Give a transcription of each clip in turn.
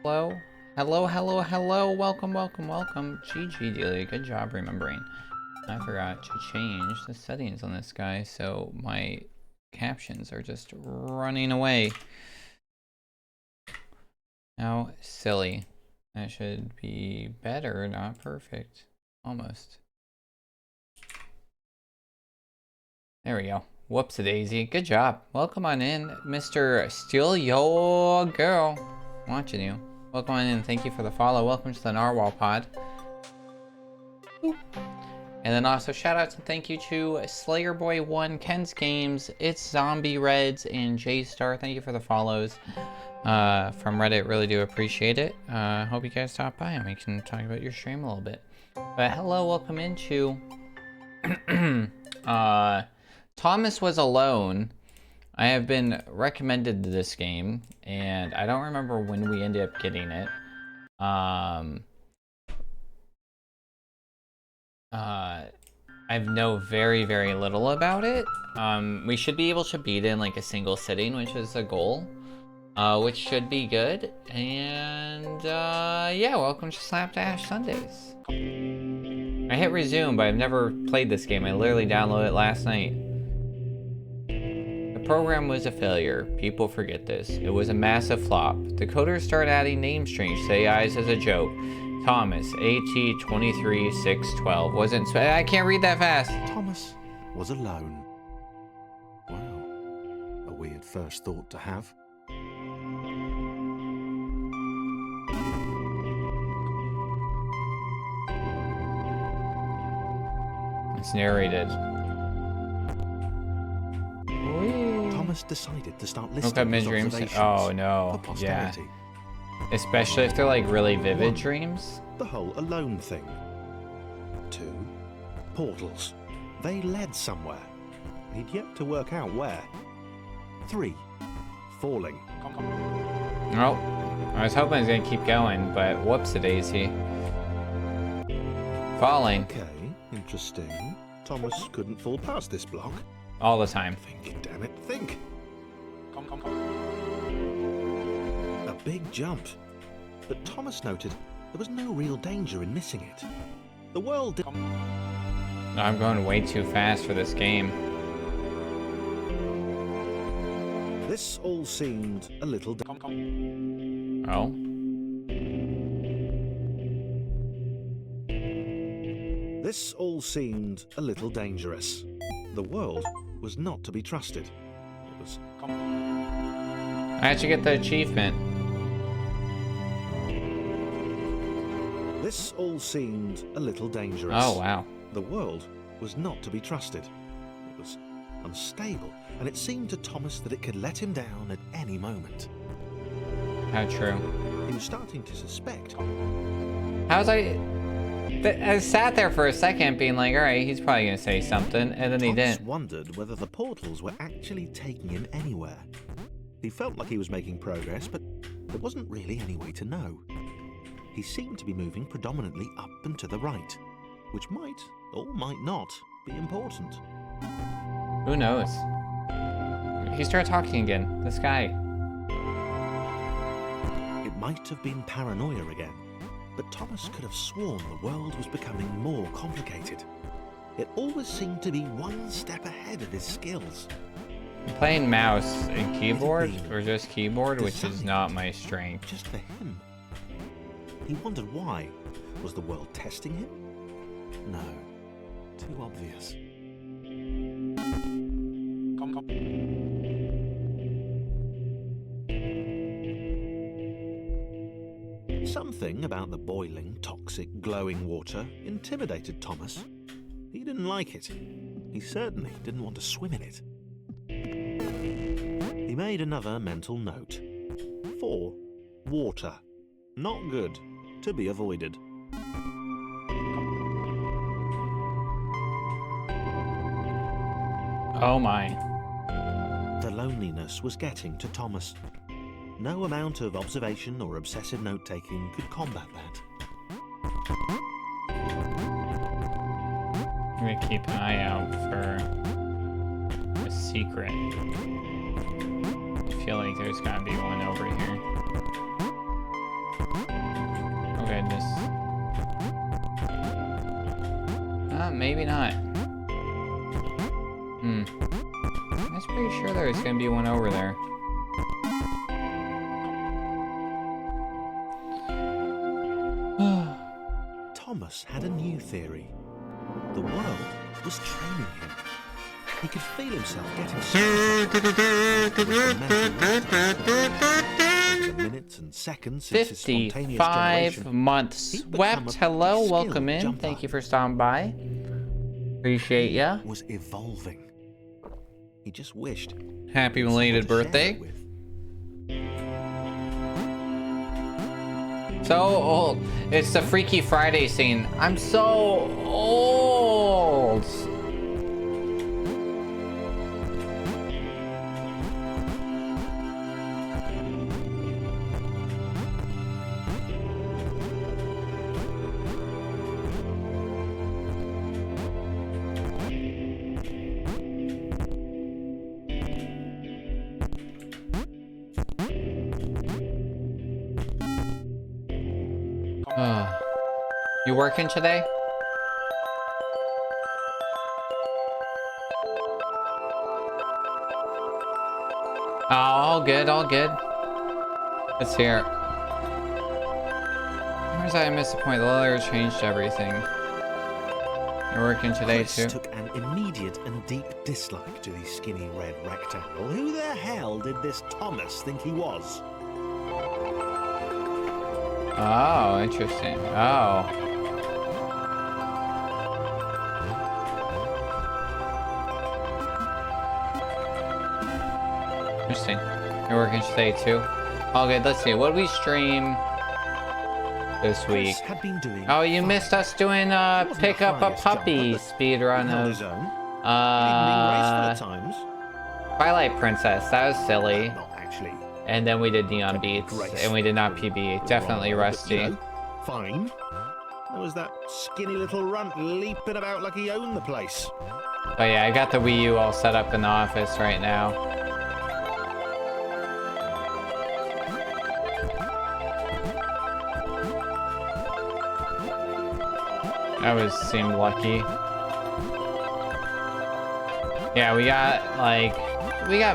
Hello? Hello. Welcome. GG, Delia. Good job remembering. I forgot to change the settings on this guy, so my captions are just running away. How silly. That should be better, not perfect. Almost. There we go. Whoops-a-daisy. Good job. Welcome on in, Mr. Steal Your Girl. Watching you. Welcome on in. Thank you for the follow. Welcome to the Narwhal Pod. Boop. And then also shout outs and thank you to Slayer Boy 1, Ken's Games, It's Zombie Reds, and J Star. Thank you for the follows from Reddit. Really do appreciate it. Hope you guys stop by and we can talk about your stream a little bit. But hello, welcome into Thomas Was Alone. I have been recommended this game, and I don't remember when we ended up getting it. I know very little about it. We should be able to beat it in like a single sitting, which is a goal, which should be good. And yeah, welcome to Slapdash Sundays. I hit resume, but I've never played this game. I literally downloaded it last night. The program was a failure. People forget this. It was a massive flop. The coders started adding name strings to AIs as a joke. Thomas, AT23612 wasn't. I can't read that fast. Thomas was alone. Wow, a weird first thought to have. It's narrated. Thomas decided to start Look listing up his mid-dreams. observations Oh no, for posterity. yeah. Especially if they're like really vivid 1. dreams. The whole alone thing. 2. Portals. They led somewhere. He'd yet to work out where. 3. Falling. Oh, I was hoping it was gonna keep going, but whoops-a-daisy. Falling. Okay, interesting. Thomas couldn't fall past this block. All the time. Think, damn it, think. A big jump. But Thomas noted there was no real danger in missing it. The world did... I'm going way too fast for this game. This all seemed a little... Oh? This all seemed a little dangerous. The world was not to be trusted. It was... I had to get the achievement. This all seemed a little dangerous. Oh, wow. The world was not to be trusted. It was unstable, and it seemed to Thomas that it could let him down at any moment. How true. He was starting to suspect. I sat there for a second being like, alright, he's probably gonna say something, and then he Thomas didn't. wondered whether the portals were actually taking him anywhere. He felt like he was making progress, but there wasn't really any way to know. He seemed to be moving predominantly up and to the right, which might, or might not, be important. Who knows? He started talking again. This guy. It might have been paranoia again, but Thomas could have sworn the world was becoming more complicated. It always seemed to be one step ahead of his skills. Playing mouse and keyboard, or just keyboard, which is not my strength. Just for him. He wondered why. Was the world testing him? No. Too obvious. Something about the boiling, toxic, glowing water intimidated Thomas. He didn't like it. He certainly didn't want to swim in it. He made another mental note. 4. Water. Not good. To be avoided. Oh my. The loneliness was getting to Thomas. No amount of observation or obsessive note-taking could combat that. I'm gonna keep an eye out for a secret. I feel like there's gotta be one over here. goodness. Maybe not. I was pretty sure there was gonna be one over there. Thomas had a new theory. The world was training him. He could feel himself getting the minutes and seconds since his spontaneous 55 generation. months swept. Hello, welcome in. Thank you for stopping by. Appreciate ya. Was evolving. He just wished. Happy belated birthday. So old. It's the Freaky Friday scene. I'm so old. You working today? Oh, all good, all good. Let's hear it. Where's I missed the point? The letter changed everything. You're working today Chris too? took an immediate and deep dislike to the skinny red rectangle. Who the hell did this Thomas think he was? Oh, interesting. Oh. Interesting. You're working today too? All good. Let's see. What did we stream this week? Chris had been doing Oh, you fine. missed us doing pick up a puppy speed run He held of his own. He didn't being graceful at times. Twilight Princess. That was silly. Not actually. And then we did Neon Beats, and we did not PB. Definitely Rather, but, rusty. you know, fine. There was that skinny little runt leaping about like he owned the place. Oh yeah, I got the Wii U all set up in the office right now. Seemed lucky. Yeah, we got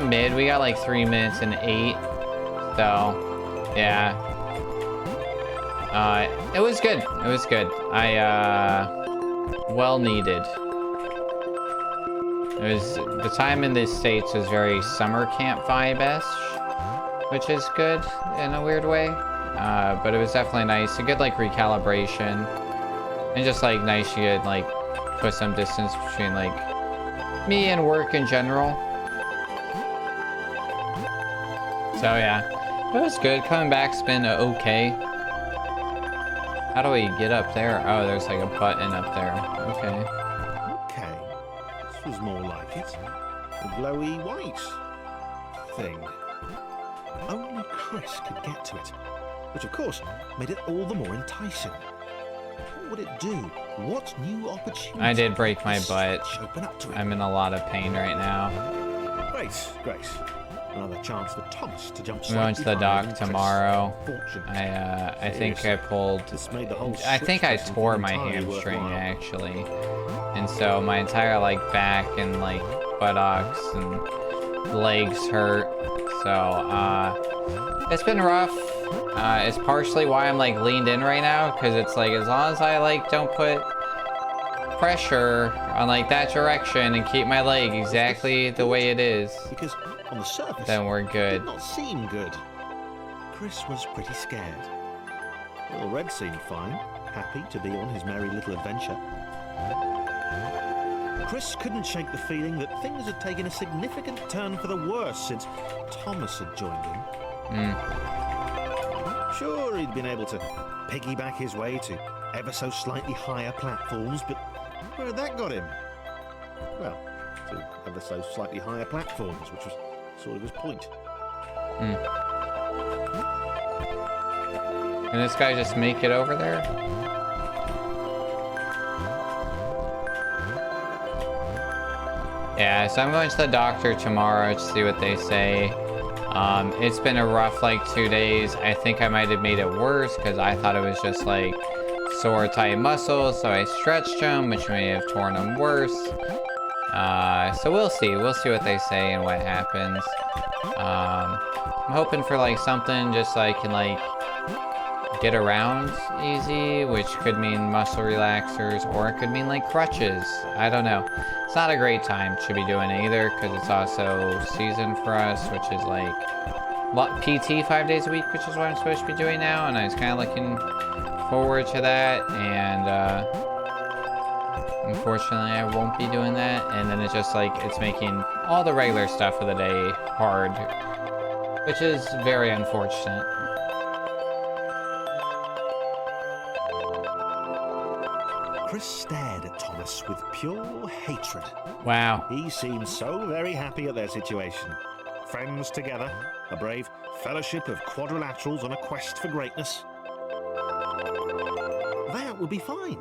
mid. We got like 3 minutes and 8. So, yeah. It was good. It was good. Well needed. It was, the time in the States was very summer camp vibe-ish, which is good in a weird way. But it was definitely nice. A good like recalibration. And just like nice you could like put some distance between like me and work in general. So yeah, it was good. Coming back's been okay. How do we get up there? Oh, there's like a button up there. Okay. Okay. This was more like it. The glowy white thing. Only Chris could get to it. Which of course made it all the more enticing. What would it do? What new opportunity? I did break my would butt. this open up to him? I'm in a lot of pain right now. Great. Another chance for Thomas to jump. I'm going to the slightly higher doc than Chris. tomorrow. Fortunate. I think I pulled. This made the whole I think I switch tore session my entirely hamstring worthwhile. actually, and so my entire like back and like buttocks and legs hurt. So it's been rough. It's partially why I'm like leaned in right now, because it's like as long as I like don't put pressure on like that direction and keep my leg exactly the way it is, Because on the surface, then we're it good. did not seem good. Chris was pretty scared. Little Red seemed fine, happy to be on his merry little adventure. Chris couldn't shake the feeling that things had taken a significant turn for the worse since Thomas had joined him. Sure, he'd been able to piggyback his way to ever so slightly higher platforms, but where had that got him? Well, to ever so slightly higher platforms, which was sort of his point. Can this guy just make it over there? Yeah, so I'm going to the doctor tomorrow to see what they say. It's been a rough like 2 days. I think I might have made it worse because I thought it was just like sore tight muscles, so I stretched them, which may have torn them worse. So we'll see what they say and what happens. I'm hoping for like something just so I can like get around easy, which could mean muscle relaxers, or it could mean like crutches. I don't know. It's not a great time to be doing it either, because it's also season for us, which is like PT 5 days a week, which is what I'm supposed to be doing now, and I was kind of looking forward to that, and unfortunately I won't be doing that, and then it's just like it's making all the regular stuff of the day hard, which is very unfortunate. Chris stared at Thomas with pure hatred. Wow. He seemed so very happy at their situation. Friends together, a brave fellowship of quadrilaterals on a quest for greatness. That would be fine.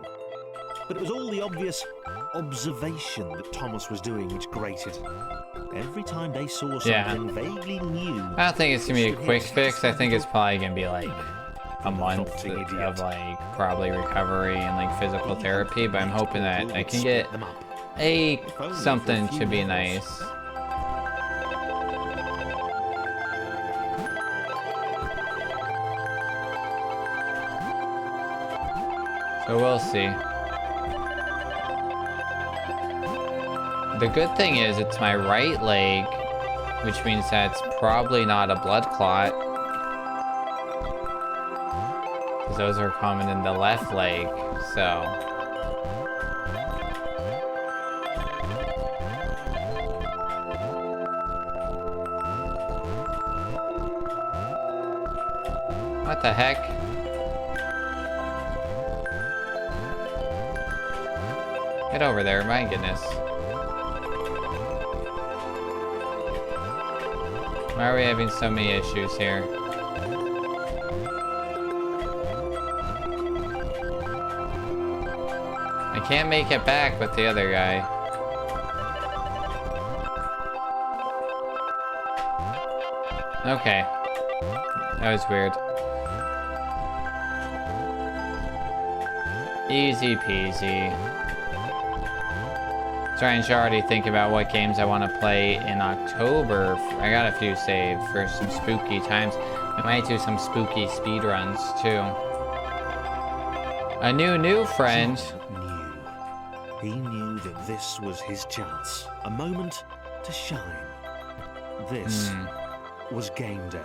But it was all the obvious observation that Thomas was doing which grated. Every time they saw something vaguely new... I don't think it's going to be a quick fix. I think it's probably going to be like a month of like probably recovery and like physical therapy, but I'm hoping that I can get something to be nice. So we'll see. The good thing is it's my right leg, which means that's probably not a blood clot. Because those are common in the left leg, so. What the heck? Get over there, my goodness. Why are we having so many issues here? I can't make it back with the other guy. Okay. That was weird. Easy peasy. Trying to already think about what games I want to play in October. I got a few saved for some spooky times. I might do some spooky speedruns too. A new friend. He knew that this was his chance. A moment to shine. This was game day.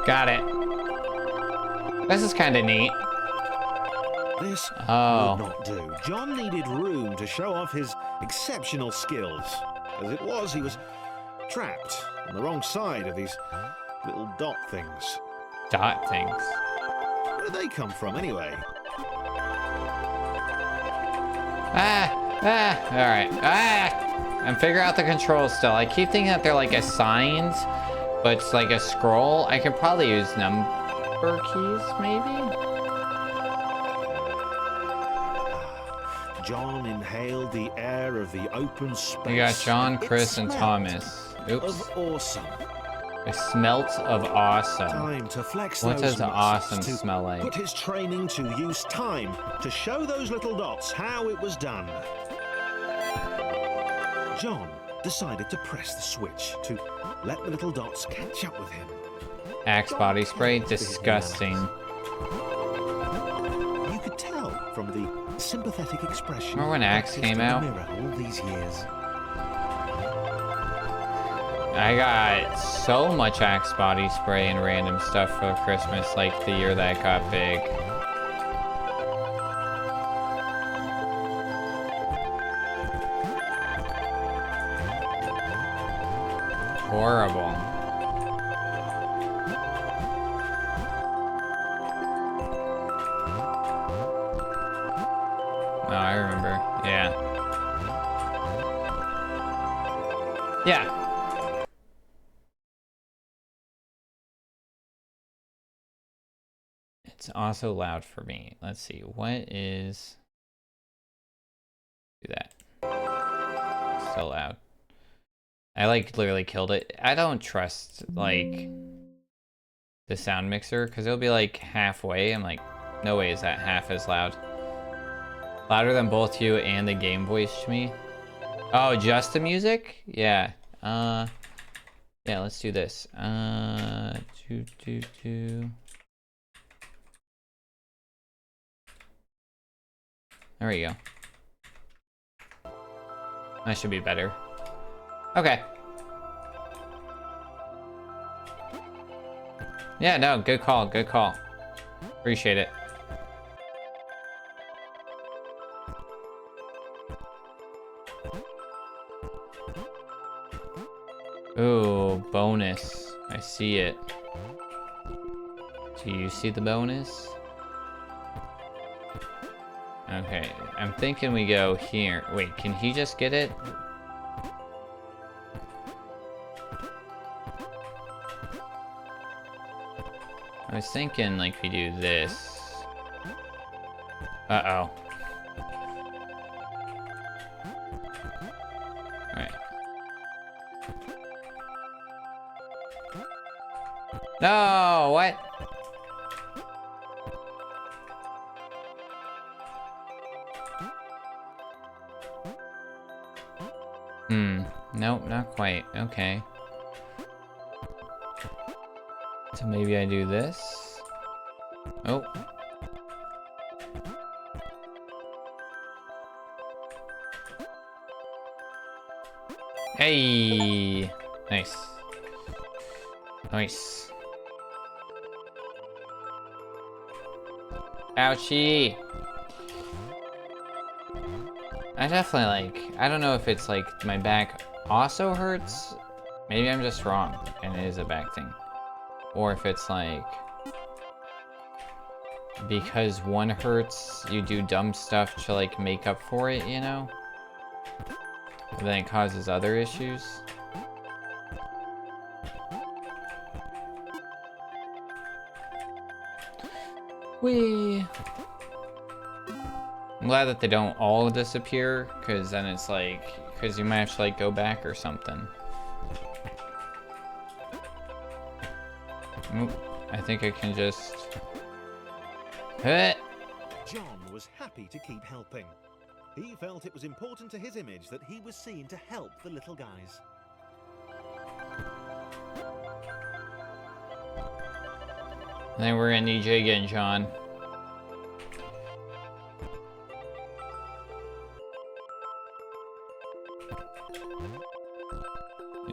Got it. This is kind of neat. This would not do. John needed room to show off his exceptional skills. As it was, he was trapped on the wrong side of these little dot things. Dot things? Where did they come from, anyway? Alright. I'm figuring out the controls still. I keep thinking that they're like assigned, but it's like a scroll. I could probably use number keys, maybe? John inhaled the air of the open space. You got John, Chris, and Thomas. Oops. Of awesome. It smelt of awesome. Time to flex what those does awesome smell like? Put his training to use. Time to show those little dots how it was done. John decided to press the switch to let the little dots catch up with him. Axe body spray? Disgusting. You could tell from the sympathetic expression. Remember when Axe came out? All these years. I got so much Axe body spray and random stuff for Christmas, like the year that got big. Horrible. remember. Yeah. Yeah. It's also loud for me. Let's see. What is... Do that. So loud. I like literally killed it. I don't trust like the sound mixer because it'll be like halfway. I'm like, no way is that half as loud. Louder than both you and the game voice to me. Oh, just the music? Yeah. Yeah, let's do this. There we go. That should be better. Okay. Yeah, no, good call, good call. Appreciate it. Ooh, bonus. I see it. Do you see the bonus? Okay, I'm thinking we go here. Wait, can he just get it? I was thinking like we do this. Uh-oh. Alright. No, what? Nope, not quite. Okay. So maybe I do this. Oh. Hey! Nice. Nice. Ouchie! I definitely like, I don't know if it's like my back also hurts. Maybe I'm just wrong and it is a back thing. Or if it's like, because one hurts, you do dumb stuff to like make up for it, you know? But then it causes other issues. Whee! I'm glad that they don't all disappear, because then it's like, because you might have to like go back or something. Oop, I think I can just... Hit! John was happy to keep helping. He felt it was important to his image that he was seen to help the little guys. I think we're gonna need you again, John.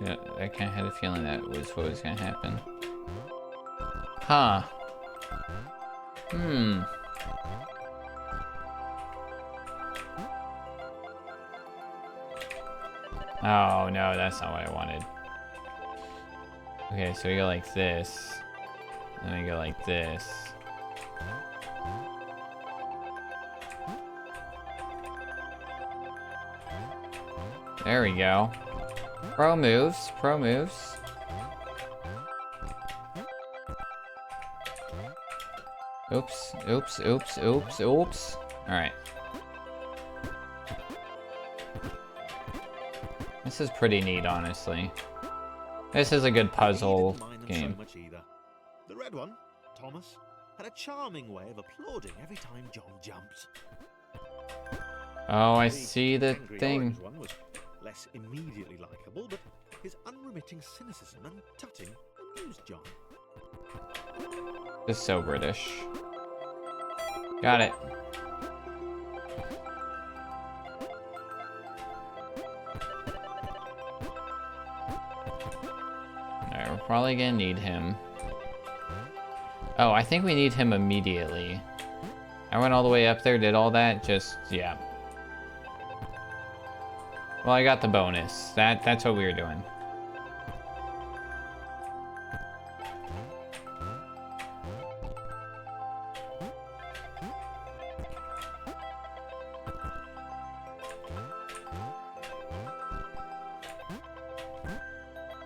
Yeah, I kinda had a feeling that was what was gonna happen. Huh. Oh, no, that's not what I wanted. Okay, so we go like this. And we go like this. There we go. Pro moves, pro moves. Oops, oops, oops, oops, oops. Alright. This is pretty neat, honestly. This is a good puzzle game. So much either. The red one, Thomas, had a charming way of applauding every time John jumped. Oh, I see the angry thing. orange one was less immediately likable, but his unremitting cynicism and tutting amused John. Just so British. Got it. Alright, we're probably gonna need him. Oh, I think we need him immediately. I went all the way up there, did all that, just, yeah. Well, I got the bonus. That's what we were doing.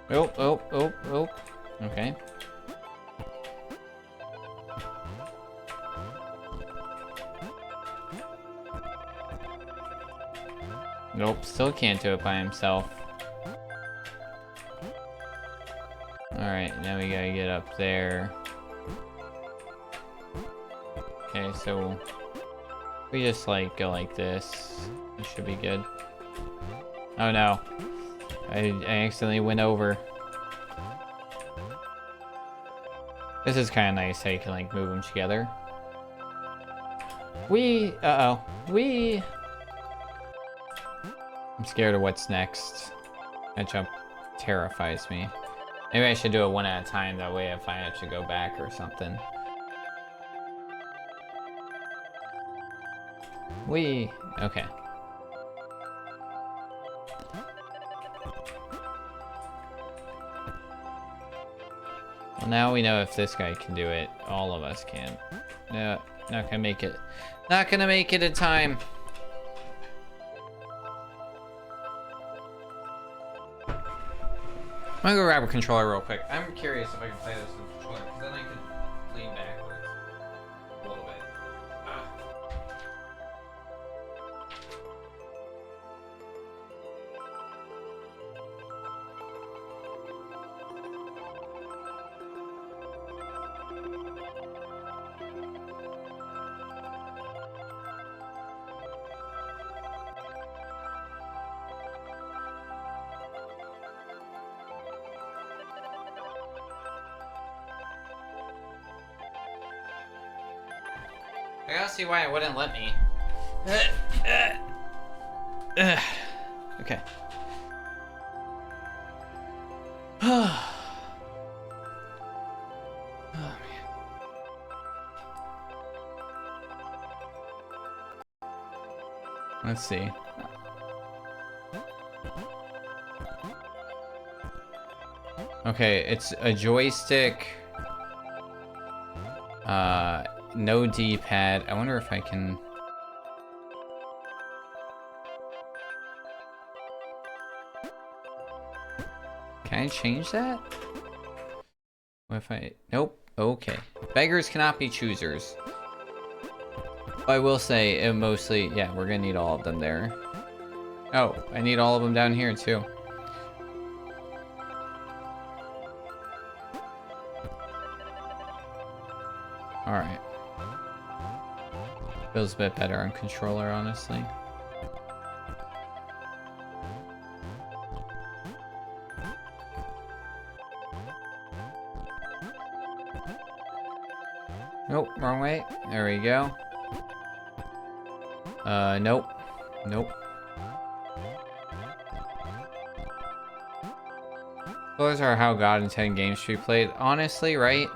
Oh, oh, oh, oh. Okay. Nope, still can't do it by himself. Alright, now we gotta get up there. Okay, so we just like go like this. It should be good. Oh no. I accidentally went over. This is kind of nice how you can like move them together. Uh-oh. I'm scared of what's next. That jump terrifies me. Maybe I should do it one at a time, that way if I have to go back or something. Okay. Well, now we know if this guy can do it, all of us can. No, not gonna make it. Not gonna make it in time. I'm gonna go grab a controller real quick. I'm curious if I can play this with a controller, because then I can lean backwards a little bit. I gotta see why it wouldn't let me. Okay. Oh man. Let's see. Okay, it's a joystick. No D-pad. I wonder if I can... Can I change that? What if I... Nope. Okay. Beggars cannot be choosers. I will say, it mostly... Yeah, we're gonna need all of them there. Oh, I need all of them down here, too. Alright. Feels a bit better on controller, honestly. Nope, wrong way. There we go. Nope. Nope. Those are how God intended games should be played. Honestly, right?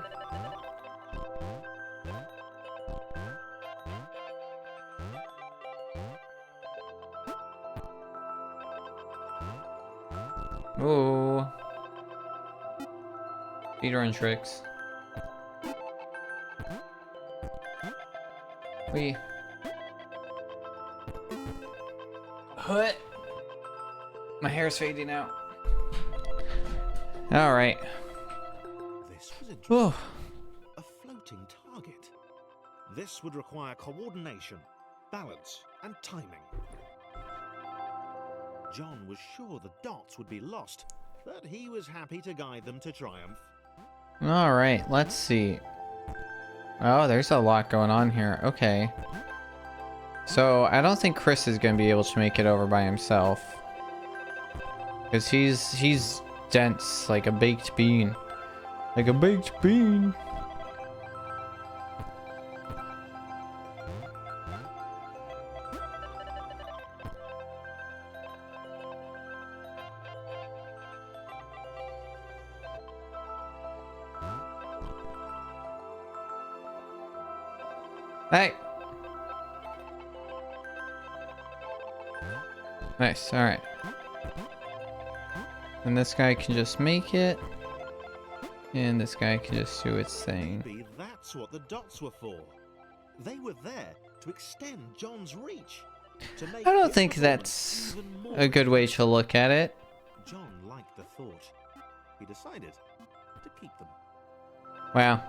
Ooh. Speedrun tricks. What? My hair's fading out. Alright. This was interesting. A floating target. This would require coordination, balance, and timing. John was sure the dots would be lost, but he was happy to guide them to triumph. Alright, let's see. Oh, there's a lot going on here. Okay. So, I don't think Chris is going to be able to make it over by himself. Because he's dense like a baked bean. Like a baked bean. Hey! Nice, alright. And this guy can just make it. And this guy can just do its thing. Maybe that's what the dots were for. They were there to extend John's reach. To make I don't his think performance that's even more a good way to look at it. John liked the thought. he decided to keep them. Wow.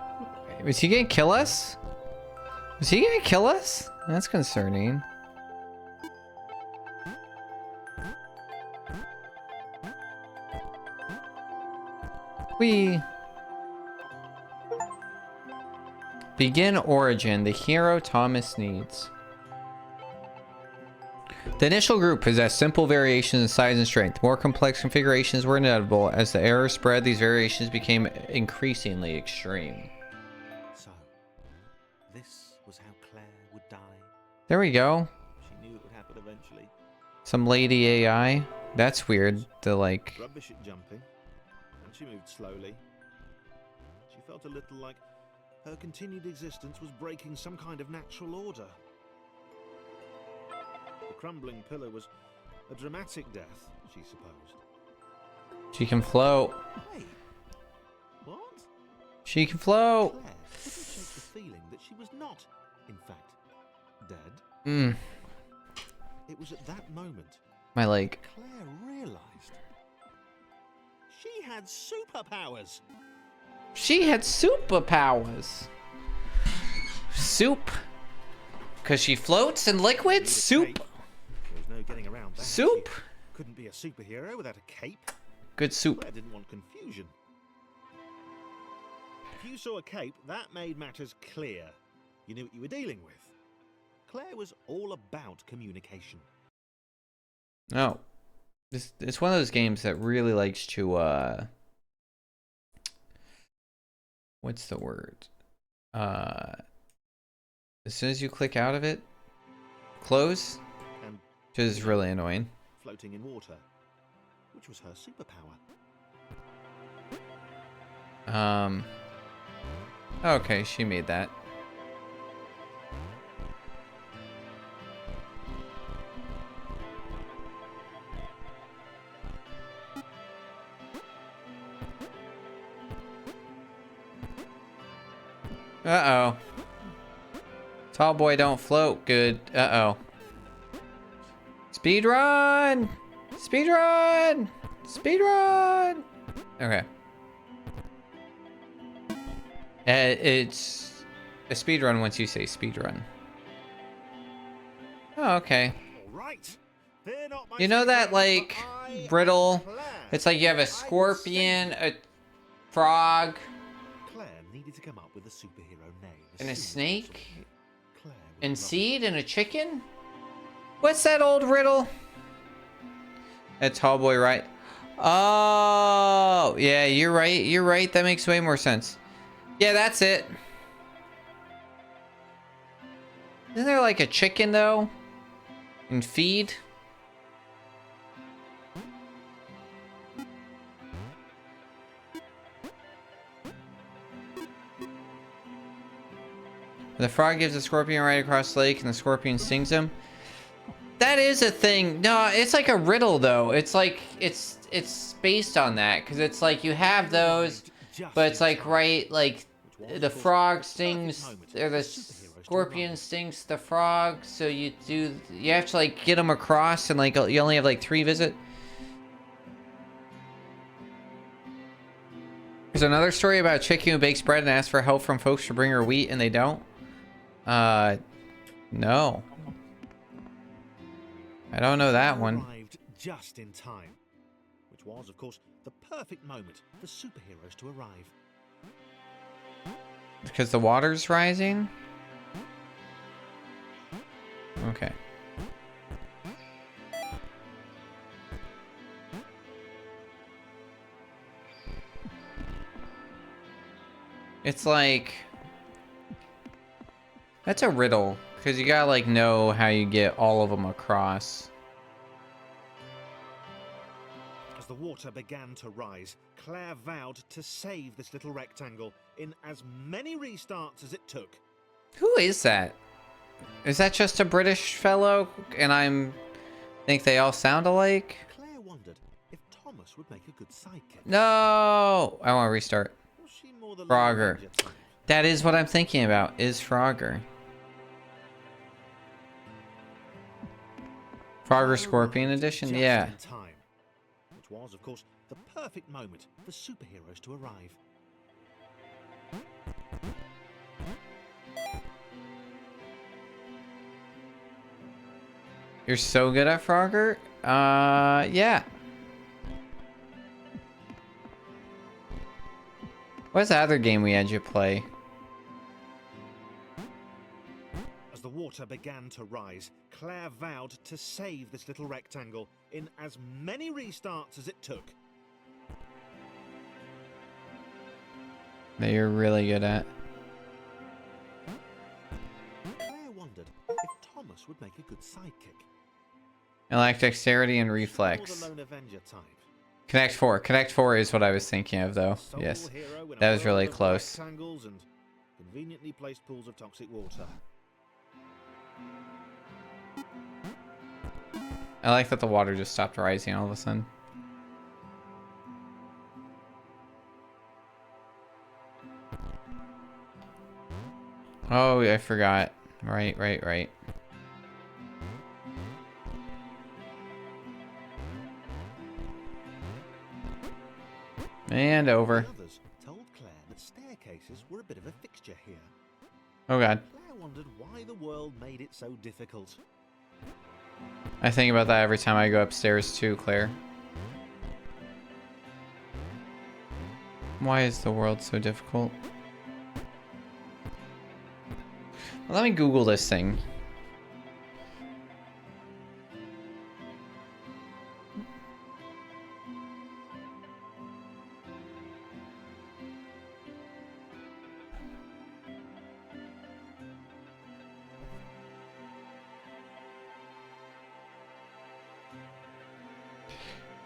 Was he gonna kill us? Was he gonna kill us? That's concerning. We begin origin, the hero Thomas needs. The initial group possessed simple variations in size and strength. More complex configurations were inevitable. As the era spread, these variations became increasingly extreme. So, this was how Claire would die. There we go. She knew it would happen eventually. Some lady AI. That's weird. The like. Rubbish at jumping, and she moved slowly. She felt a little like her continued existence was breaking some kind of natural order. The crumbling pillar was a dramatic death, she supposed. She can float. Wait, what? She can float. Claire couldn't shake the feeling that she was not, in fact, dead. Mm. It was at that moment My leg. Claire realized she had superpowers. She had superpowers. Soup. Cause she floats in liquids. Soup. There was no getting around that. Soup. She couldn't be a superhero without a cape. Good soup. Claire didn't want confusion. If you saw a cape, that made matters clear. You knew what you were dealing with. Claire was all about communication. No. It's one of those games that really likes to what's the word? As soon as you click out of it, close, And which is really annoying. floating in water, which was her superpower. Okay, she made that. Uh-oh. Tall boy don't float good. Uh-oh. Speed run! Speed run! Speed run! Okay. It's a speed run once you say speed run. Oh, okay. All right. They're not my You know that, superpowers, like, but I am brittle? Claire. It's like you have I a will scorpion, save a frog, Claire needed to come up with a superhero name. as and a soon as snake, possible. Claire would and love seed, and a chicken? What's that old riddle? That's tall boy, right? Oh, yeah, you're right. You're right. That makes way more sense. Yeah, that's it. Isn't there like a chicken though? And feed? The frog gives the scorpion right across the lake and the scorpion stings him. That is a thing. No, it's like a riddle though. It's like it's based on that because it's like you have those, but it's like right like the frog stings or the scorpion stings the frog, so you have to like get them across and like you only have like 3 visits. There's another story about a chicken who bakes bread and asks for help from folks to bring her wheat and they don't. No. I don't know that one. Arrived just in time, which was, of course, the perfect moment for superheroes to arrive. Because the water's rising? Okay. It's like... That's a riddle. Because you gotta, like, know how you get all of them across. As the water began to rise, Claire vowed to save this little rectangle in as many restarts as it took. Who is that? Is that just a British fellow? And think they all sound alike? Claire wondered if Thomas would make a good sidekick. No! I want to restart. Was she more the Frogger. Lone Ranger type? That is what I'm thinking about, is Frogger. Frogger Scorpion Edition? Just Yeah. in time, which was, of course, the perfect moment for superheroes to arrive. You're so good at Frogger? Yeah. What's the other game we had you play? As the water began to rise, Claire vowed to save this little rectangle in as many restarts as it took. That you're really good at. Claire wondered if Thomas would make a good sidekick. I like dexterity and Or reflex. the lone Avenger type. Connect 4. Connect 4 is what I was thinking of, though. Sole Yes. hero in a That was really world of close. rectangles and conveniently placed pools of toxic water. I like that the water just stopped rising all of a sudden. Oh, I forgot. Right. And over. The others told Claire that staircases were a bit of a fixture here. Oh god. Claire wondered why the world made it so difficult. I think about that every time I go upstairs too, Claire. Why is the world so difficult? Well, let me Google this thing.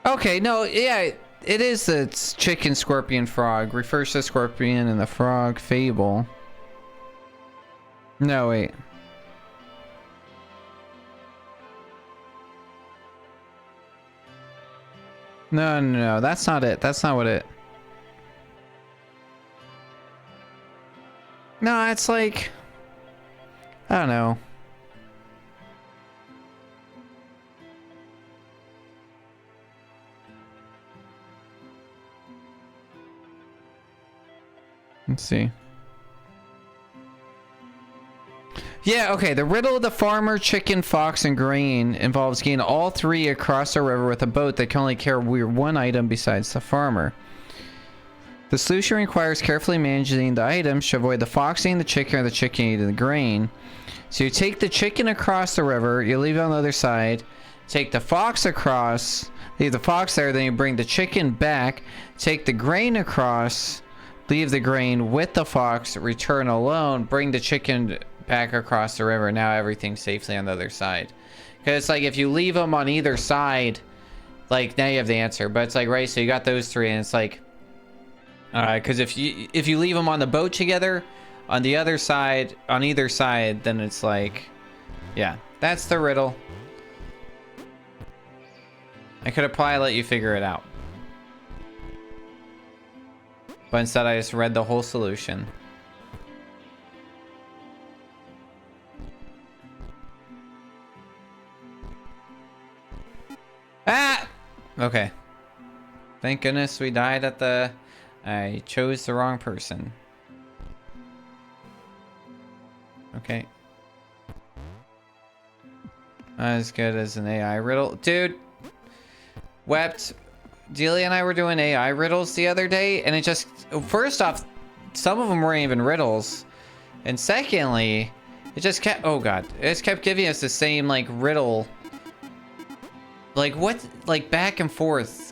Okay, no, yeah, it is. It's chicken, scorpion, frog. Refers to scorpion and the frog fable. No, wait. No, that's not it. That's not what it... No, it's like... I don't know. Let's see. Yeah, okay. The riddle of the farmer, chicken, fox, and grain involves getting all three across a river with a boat that can only carry one item besides the farmer. The solution requires carefully managing the items to avoid the fox eating the chicken or the chicken eating the grain. So you take the chicken across the river, you leave it on the other side, take the fox across, leave the fox there, then you bring the chicken back, take the grain across, leave the grain with the fox, return alone, bring the chicken back across the river. Now everything's safely on the other side. Because it's like if you leave them on either side, like now you have the answer. But it's like, right, so you got those three and it's like, because if you leave them on the boat together, on the other side, on either side, then it's like, yeah, that's the riddle. I could have probably let you figure it out. But instead I just read the whole solution. Ah! Okay. Thank goodness we died at the... I chose the wrong person. Okay. Not as good as an AI riddle. Dude! Wept. Delia and I were doing AI riddles the other day, and it just... First off, some of them weren't even riddles. And secondly, it just kept... Oh god. It just kept giving us the same, like, riddle. Like, what? Like, back and forth.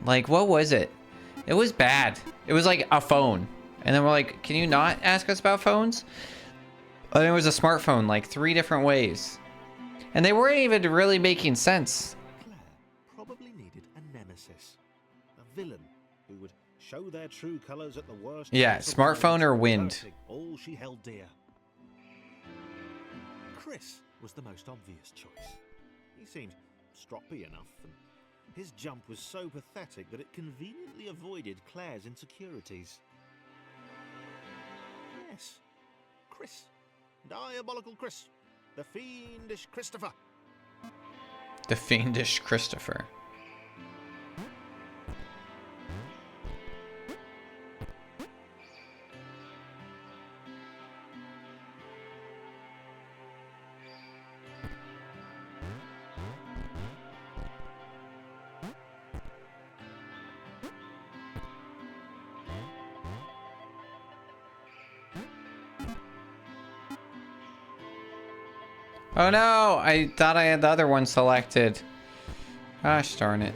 Like, what was it? It was bad. It was like a phone. And then we're like, can you not ask us about phones? And it was a smartphone, like 3 different ways. And they weren't even really making sense. Claire probably needed a nemesis. A villain who would show their true colors at the worst. Yeah, smartphone or wind. All she held dear. Chris was the most obvious choice. He seemed stroppy enough, and his jump was so pathetic that it conveniently avoided Claire's insecurities. Yes, Chris. Diabolical Chris. The fiendish Christopher. The fiendish Christopher. Oh no! I thought I had the other one selected. Gosh darn it.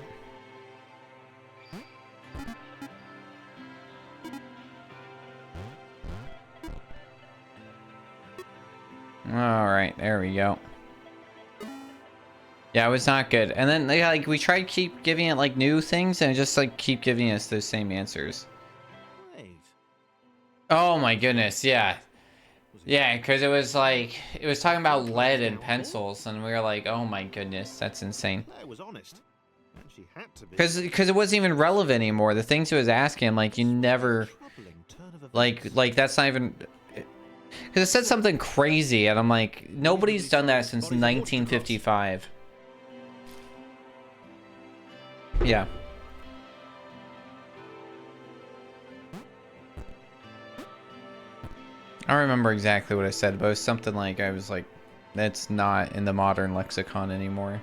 Alright, there we go. Yeah, it was not good. And then like we tried keep giving it like new things and it just like keep giving us those same answers. Wait. Oh my goodness, yeah. Yeah, because it was like, it was talking about lead and pencils, and we were like, oh my goodness, that's insane. Claire was honest. And she had to be. Because it wasn't even relevant anymore. The things it was asking, like, you never, Troubling turn of events. like that's not even, because it said something crazy, and I'm like, nobody's done that since 1955. Yeah. I don't remember exactly what I said, but it was something like, I was like, that's not in the modern lexicon anymore.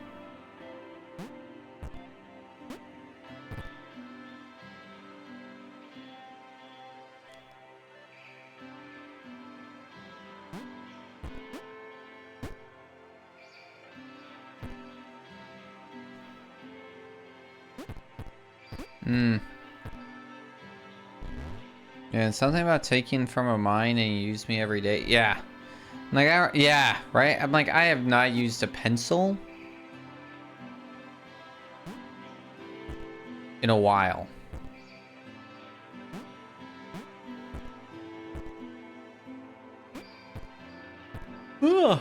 Yeah, something about taking from a mine and you use me every day. Yeah. Like, yeah, right? I'm like, I have not used a pencil in a while. Ugh.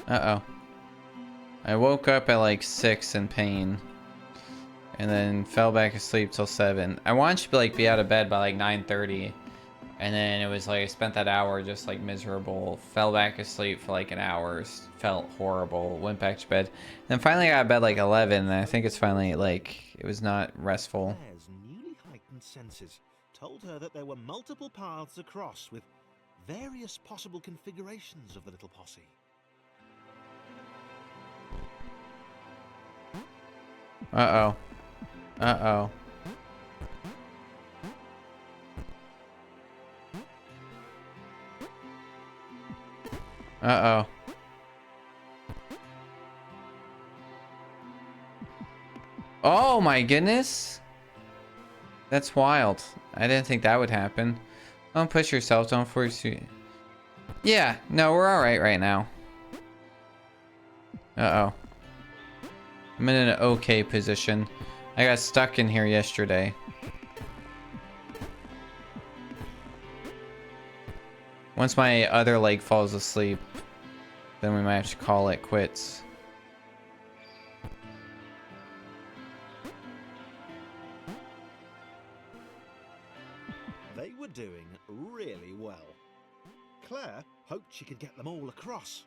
Uh-oh. I woke up at like 6 in pain. And then fell back asleep till 7. I wanted to like be out of bed by like 9:30. And then it was like I spent that hour just like miserable. Fell back asleep for like an hour. Felt horrible. Went back to bed. Then finally got out of bed like 11. And I think it's finally like it was not restful. Claire's newly heightened senses told her that there were multiple paths across with various possible configurations of the little posse. Uh-oh. Uh-oh. Uh-oh. Oh my goodness. That's wild. I didn't think that would happen. Don't push yourself. Don't force you. Yeah. No, we're all right now. Uh-oh. I'm in an okay position. I got stuck in here yesterday. Once my other leg falls asleep, then we might have to call it quits. They were doing really well. Claire hoped she could get them all across.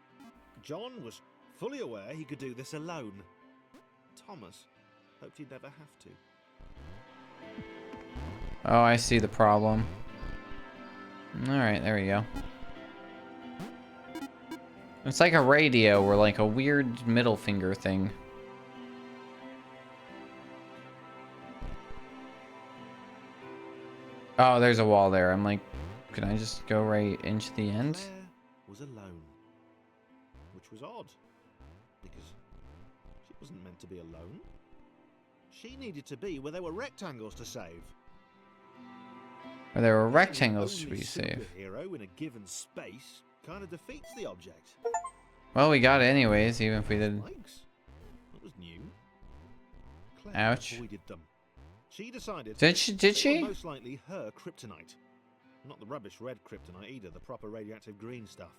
John was fully aware he could do this alone. Thomas hoped he'd never have to. Oh, I see the problem. Alright, there we go. It's like a radio or like a weird middle finger thing. Oh, there's a wall there. I'm like, can I just go right into the end? Claire was alone, which was odd, because she wasn't meant to be alone. She needed to be where there were rectangles to save. Where there were rectangles to Only be saved. superhero in a given space kind of defeats the object. Well, we got it anyways, even if we did. Spikes? That was new. Claire Ouch. avoided them. She decided Did she? Did they were she? most likely her kryptonite. Not the rubbish red kryptonite either, the proper radioactive green stuff.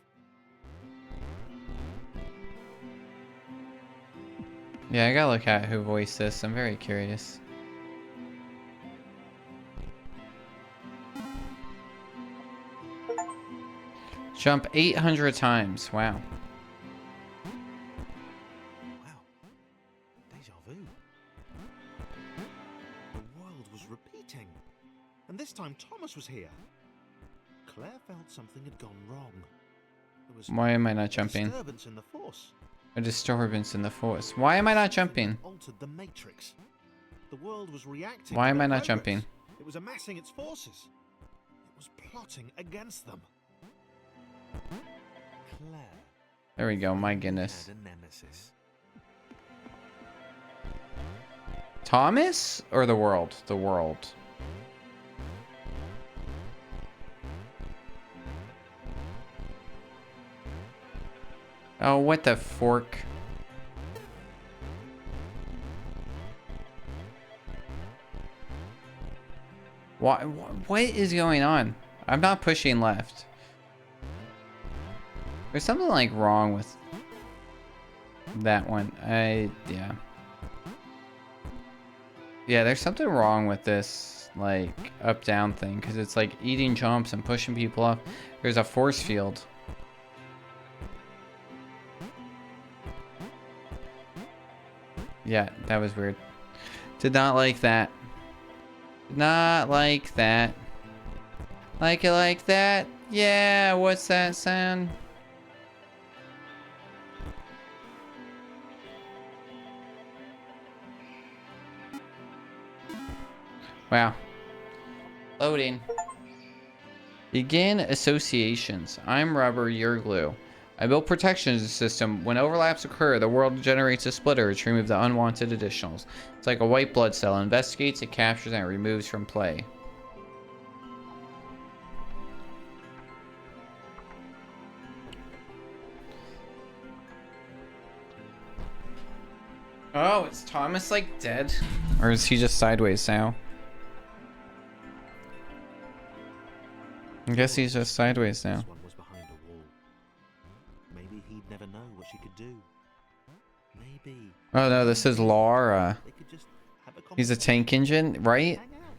Yeah, I gotta look at who voiced this. I'm very curious. Jump 800 times. Wow. Wow. Deja vu. The world was repeating. And this time Thomas was here. Claire felt something had gone wrong. There was Why am I not a jumping? disturbance in the force. A disturbance in the force. Why am I not jumping? Altered the matrix. The world was reacting. Why to am their I not progress. jumping? It was amassing its forces. It was plotting against them. Claire. There we go, my He goodness. had a nemesis. Thomas or the world? The world. Oh, what the fork? What is going on? I'm not pushing left. There's something like wrong with that one. Yeah. Yeah, there's something wrong with this, like, up-down thing, because it's like eating jumps and pushing people up. There's a force field. Yeah, that was weird. Did not like that. Did not like that. Like it like that? Yeah, what's that sound? Wow. Loading. Begin associations. I'm rubber, you're glue. I built protection system. When overlaps occur, the world generates a splitter to remove the unwanted additionals. It's like a white blood cell. It investigates, it captures, and it removes from play. Oh, is Thomas like dead? Or is he just sideways now? I guess he's just sideways now. This one was behind a wall. Maybe he'd never know what she could do. Maybe. Oh no, this is Laura. They could just have a He's a conversation, tank engine, right? hang out.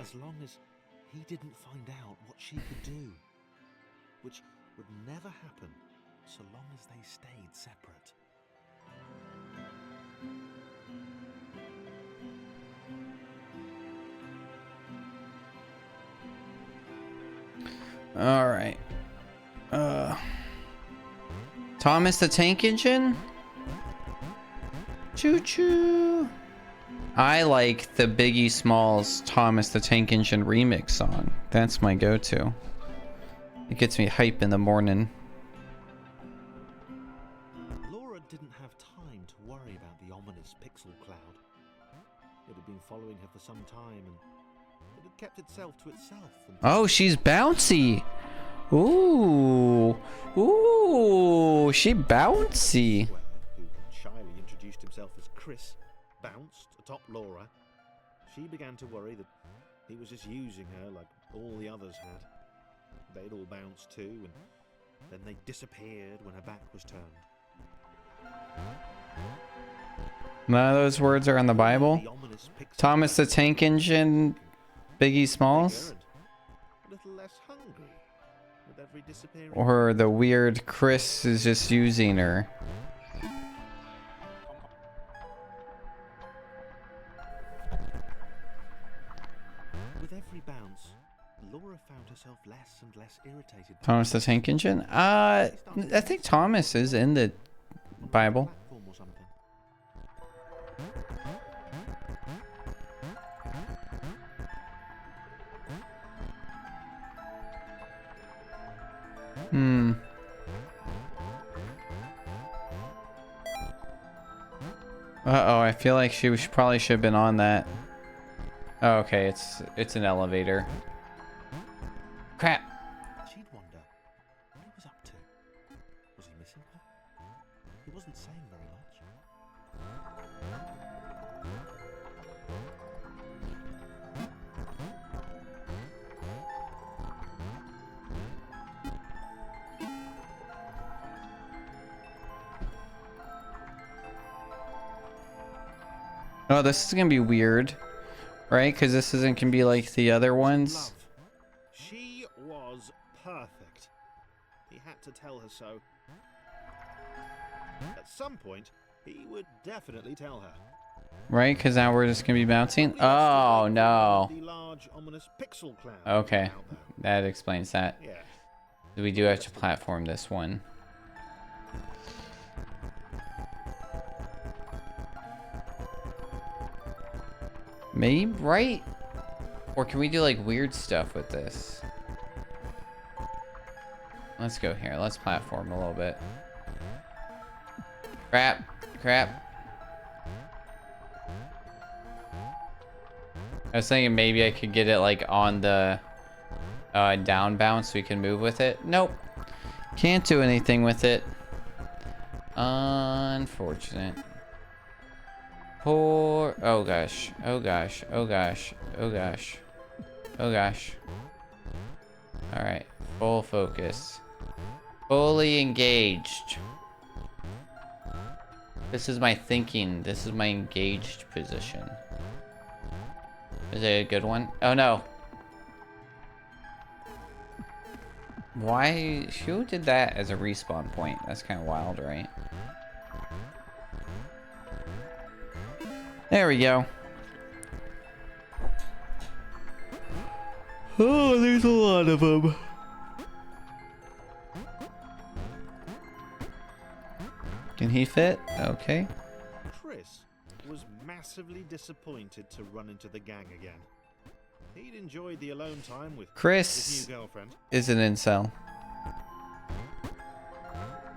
As long as he didn't find out what she could do, which would never happen so long as they stayed separate. All right. Thomas the Tank Engine? Choo choo. I like the Biggie Smalls Thomas the Tank Engine remix song. That's my go-to. It gets me hype in the morning. Laura didn't have time to worry about the ominous pixel cloud. It had been following her for some time, and it had kept itself to itself. Oh, she's bouncy. Ooh. Ooh, she bouncy. Who shyly introduced himself as Chris, bounced atop Laura. She began to worry that he was just using her like all the others had. They'd all bounced too, and then they disappeared when her back was turned. None of those words are in the Bible. The ominous pixel Thomas the Tank Engine, Biggie Smalls, bigger and a little less hungry with every disappearing. or the weird Chris is just using her. With every bounce, Laura found herself less and less irritated. Thomas the Tank Engine? I think Thomas is in the Bible. Platform or something. Uh-oh, I feel like she probably should have been on that. Oh, okay, it's an elevator. Crap. She'd wonder what he was up to. Was he missing her? He wasn't saying very much. Oh, this is gonna be weird, right? Because this isn't gonna be like the other ones. Love. She was perfect. He had to tell her so. At some point, he would definitely tell her. Right? Because now we're just gonna be bouncing. Oh no. The large, ominous pixel cloud Okay, out there. that explains that. Yeah. We do have to platform this one. Maybe, right? Or can we do like weird stuff with this? Let's go here. Let's platform a little bit. Crap. Crap. I was thinking maybe I could get it like on the down bounce so we can move with it. Nope. Can't do anything with it. Unfortunate. Poor. Oh gosh. Oh gosh. Oh gosh. Oh gosh. Oh gosh. Alright. Full focus. Fully engaged. This is my thinking. This is my engaged position. Is it a good one? Oh no. Why? Who did that as a respawn point? That's kind of wild, right? There we go. Oh, there's a lot of them. Can he fit? Okay. Chris was massively disappointed to run into the gang again. He'd enjoyed the alone time with his Chris new girlfriend. is an incel.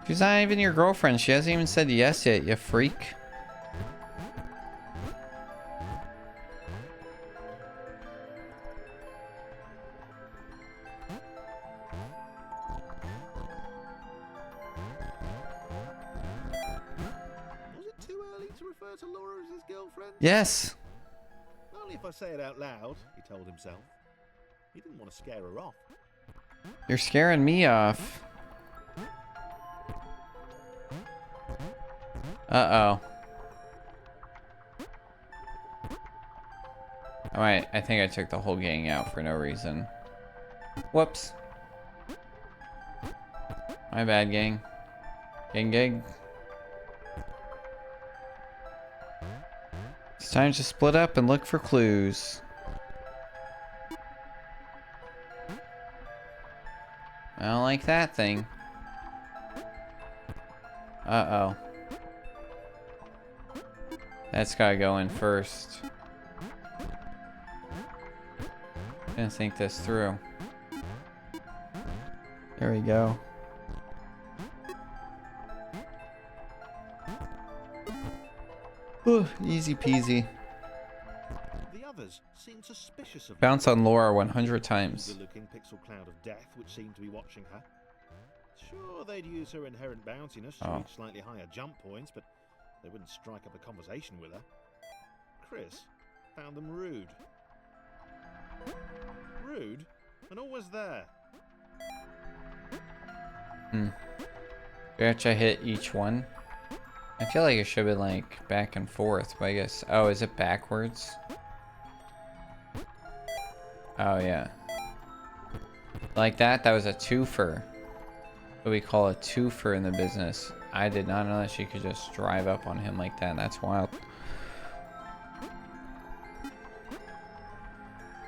She's not even your girlfriend. She hasn't even said yes yet, you freak. Was it too early to refer to Laura as his girlfriend? Yes. Only if I say it out loud, he told himself. He didn't want to scare her off. You're scaring me off. Uh-oh. Alright, I think I took the whole gang out for no reason. Whoops. My bad, gang. Gang. It's time to split up and look for clues. I don't like that thing. Uh-oh. That's gotta go in first. Gonna think this through. There we go. Ooh, easy peasy. The others seemed suspicious of Bounce on Laura 100 times. the looking pixel cloud of death which seemed to be watching her. Sure, they'd use her inherent bounciness to reach slightly higher jump points, but they wouldn't strike up a conversation with her. Chris found them rude. Rude? And always there. After I hit each one. I feel like it should be like back and forth, but I guess. Oh, is it backwards? Oh, yeah. Like that? That was a twofer. What we call a twofer in the business. I did not know that she could just drive up on him like that. That's wild.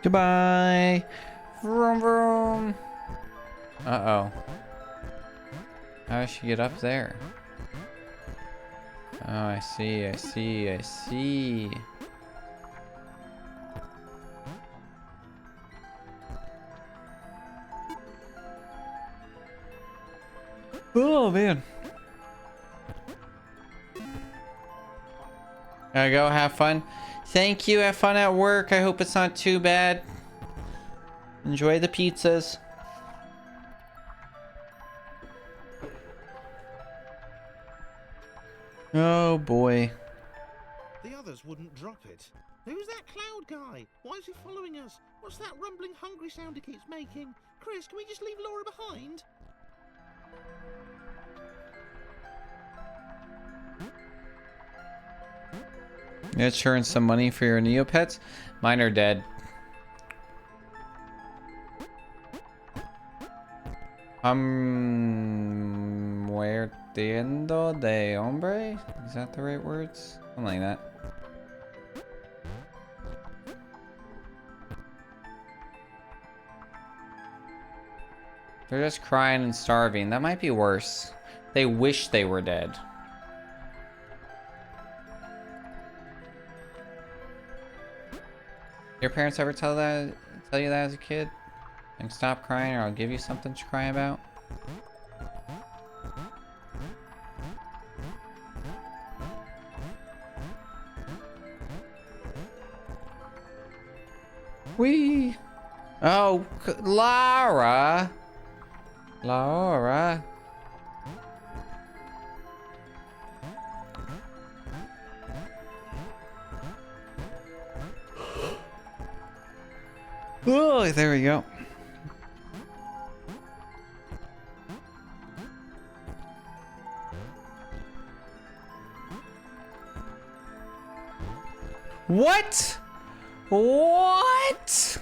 Goodbye. Vroom vroom. Uh-oh. How does she get up there? Oh, I see. Oh, man. Gotta go have fun. Thank you. Have fun at work. I hope it's not too bad. Enjoy the pizzas. Oh boy. The others wouldn't drop it. Who's that cloud guy? Why is he following us? What's that rumbling hungry sound he keeps making? Chris, can we just leave Laura behind? Let's earn some money for your Neopets. Mine are dead. Muertiendo de hombre? Is that the right words? Something like that. They're just crying and starving. That might be worse. They wish they were dead. Your parents ever tell you that as a kid? Like, stop crying or I'll give you something to cry about? Wee! Oh, Laura! Laura! Oh, there we go. What? What?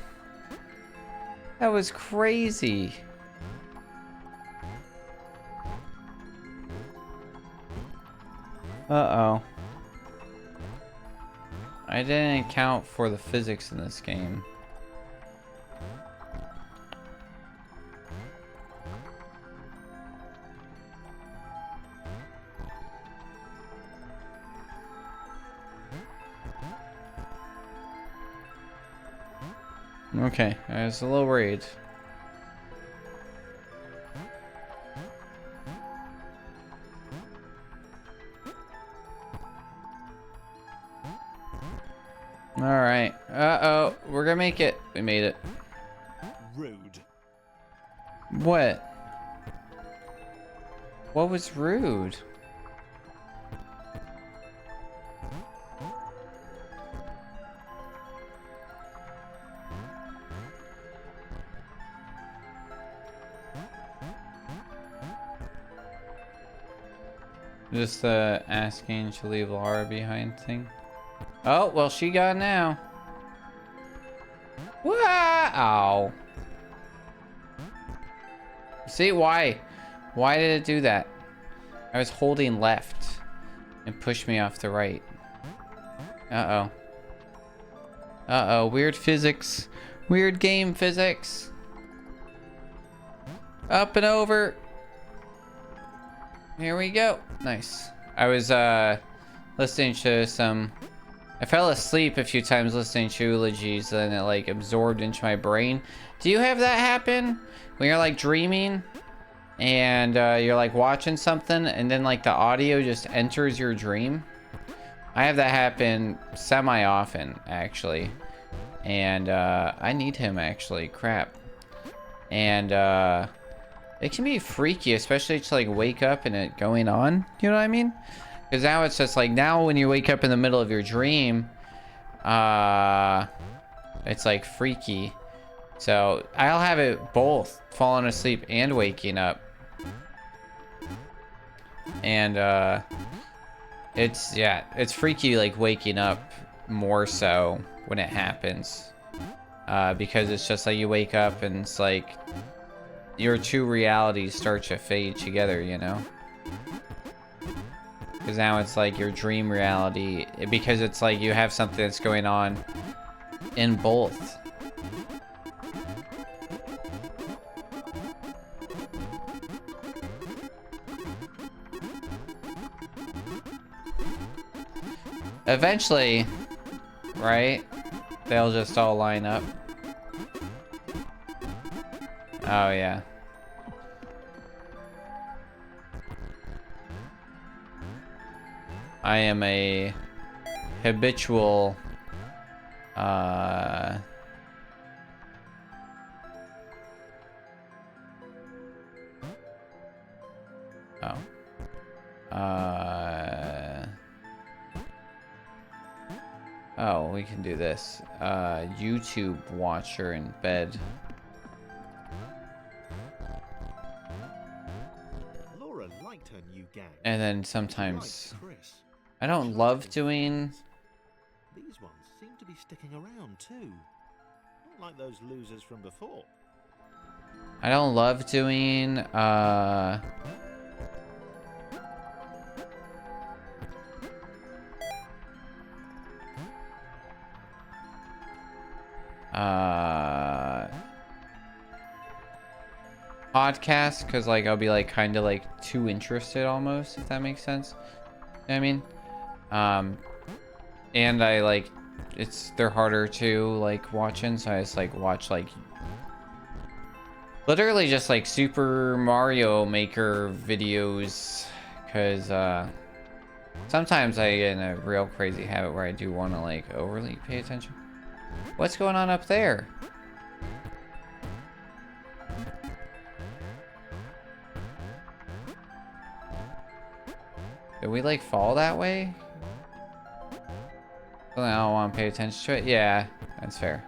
That was crazy. Uh-oh. I didn't account for the physics in this game. Okay, I was a little worried. Alright. Uh-oh. We're gonna make it. We made it. Rude. What? What was rude? Just the asking to leave Laura behind thing. Oh, well, she got now. Wow. See, why? Why did it do that? I was holding left and pushed me off the right. Uh-oh. Uh-oh, weird physics. Weird game physics. Up and over. Here we go. Nice. I was listening to some... I fell asleep a few times listening to eulogies and it like absorbed into my brain. Do you have that happen? When you're like dreaming and you're like watching something and then like the audio just enters your dream? I have that happen semi-often actually. And I need him actually. Crap. And it can be freaky, especially to like wake up and it going on. You know what I mean? Because now it's just like, now when you wake up in the middle of your dream, it's like freaky. So I'll have it both, falling asleep and waking up. And it's freaky like waking up more so when it happens. Because it's just like you wake up and it's like your two realities start to fade together, you know? Because now it's like your dream reality, because it's like you have something that's going on in both. Eventually, right? They'll just all line up. Oh, yeah. I am a habitual oh. Oh, we can do this. YouTube watcher in bed. Laura liked her new gang. And then sometimes Liked Chris. I don't love doing... These ones seem to be sticking around too. Not like those losers from before. I don't love doing podcasts, because like I'll be like kind of like too interested almost, if that makes sense. You know what I mean? And I like they're harder to like watching, so I just like watch like literally just like Super Mario Maker videos, because sometimes I get in a real crazy habit where I do want to like overly pay attention. What's going on up there? Did we like fall that way? Well, I don't want to pay attention to it. Yeah, that's fair.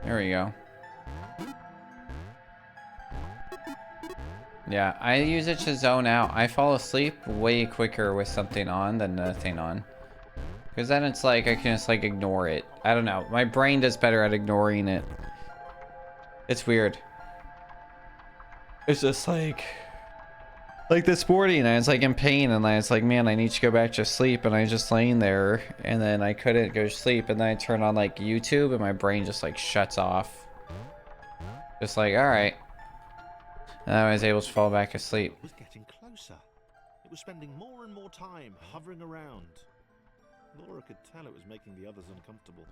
There we go. Yeah, I use it to zone out. I fall asleep way quicker with something on than nothing on. Because then it's like, I can just like ignore it. I don't know. My brain does better at ignoring it. It's weird. It's just like this morning, I was like in pain, and I was like, man, I need to go back to sleep, and I was just laying there, and then I couldn't go to sleep, and then I turn on like YouTube, and my brain just like shuts off. Just like, all right. And I was able to fall back asleep. It was getting closer. It was spending more and more time hovering around. Laura could tell it was making the others uncomfortable.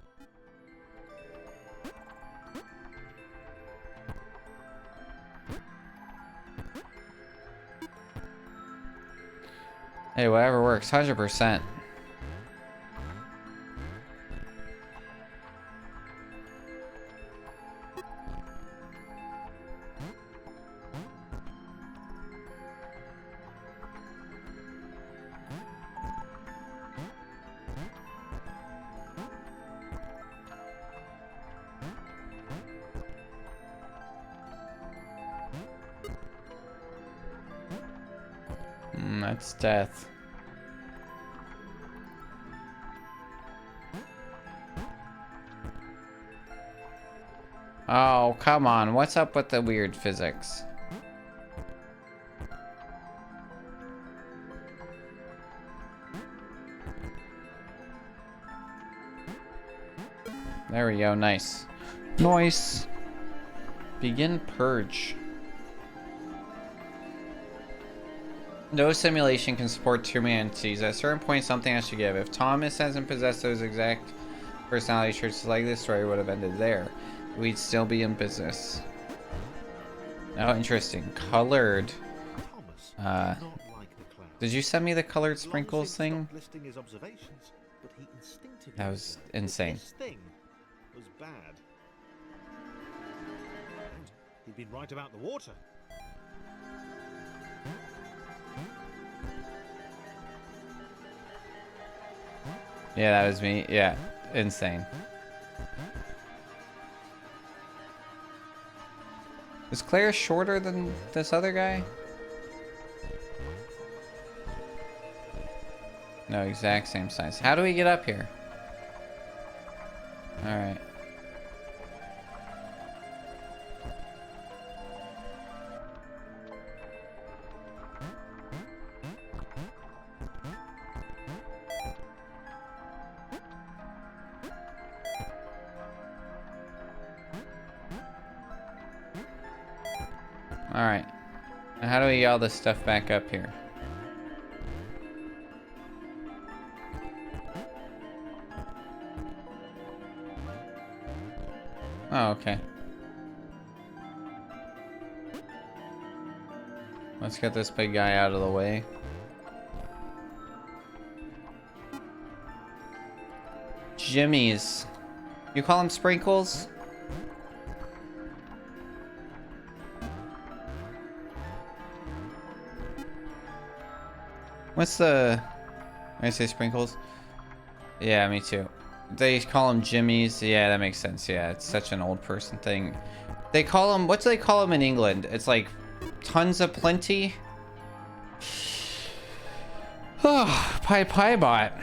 Hey, whatever works, 100%. That's death. Oh, come on. What's up with the weird physics? There we go. Nice. Nice. Begin purge. No simulation can support two entities. At a certain point, something has to give. If Thomas hasn't possessed those exact personality traits, like this story would have ended there. We'd still be in business. Oh, interesting. Colored. Did you send me the colored sprinkles thing? That was insane. This thing was bad. And he'd been right about the water. Yeah, that was me. Yeah, insane. Is Claire shorter than this other guy? No, exact same size. How do we get up here? Alright. Alright. Now how do we get all this stuff back up here? Oh, okay. Let's get this big guy out of the way. Jimmy's. You call him Sprinkles? What's the... I say Sprinkles? Yeah, me too. They call them Jimmy's. Yeah, that makes sense. Yeah, it's such an old person thing. They call them... What do they call them in England? It's like tons of plenty. Oh, Pie Bot.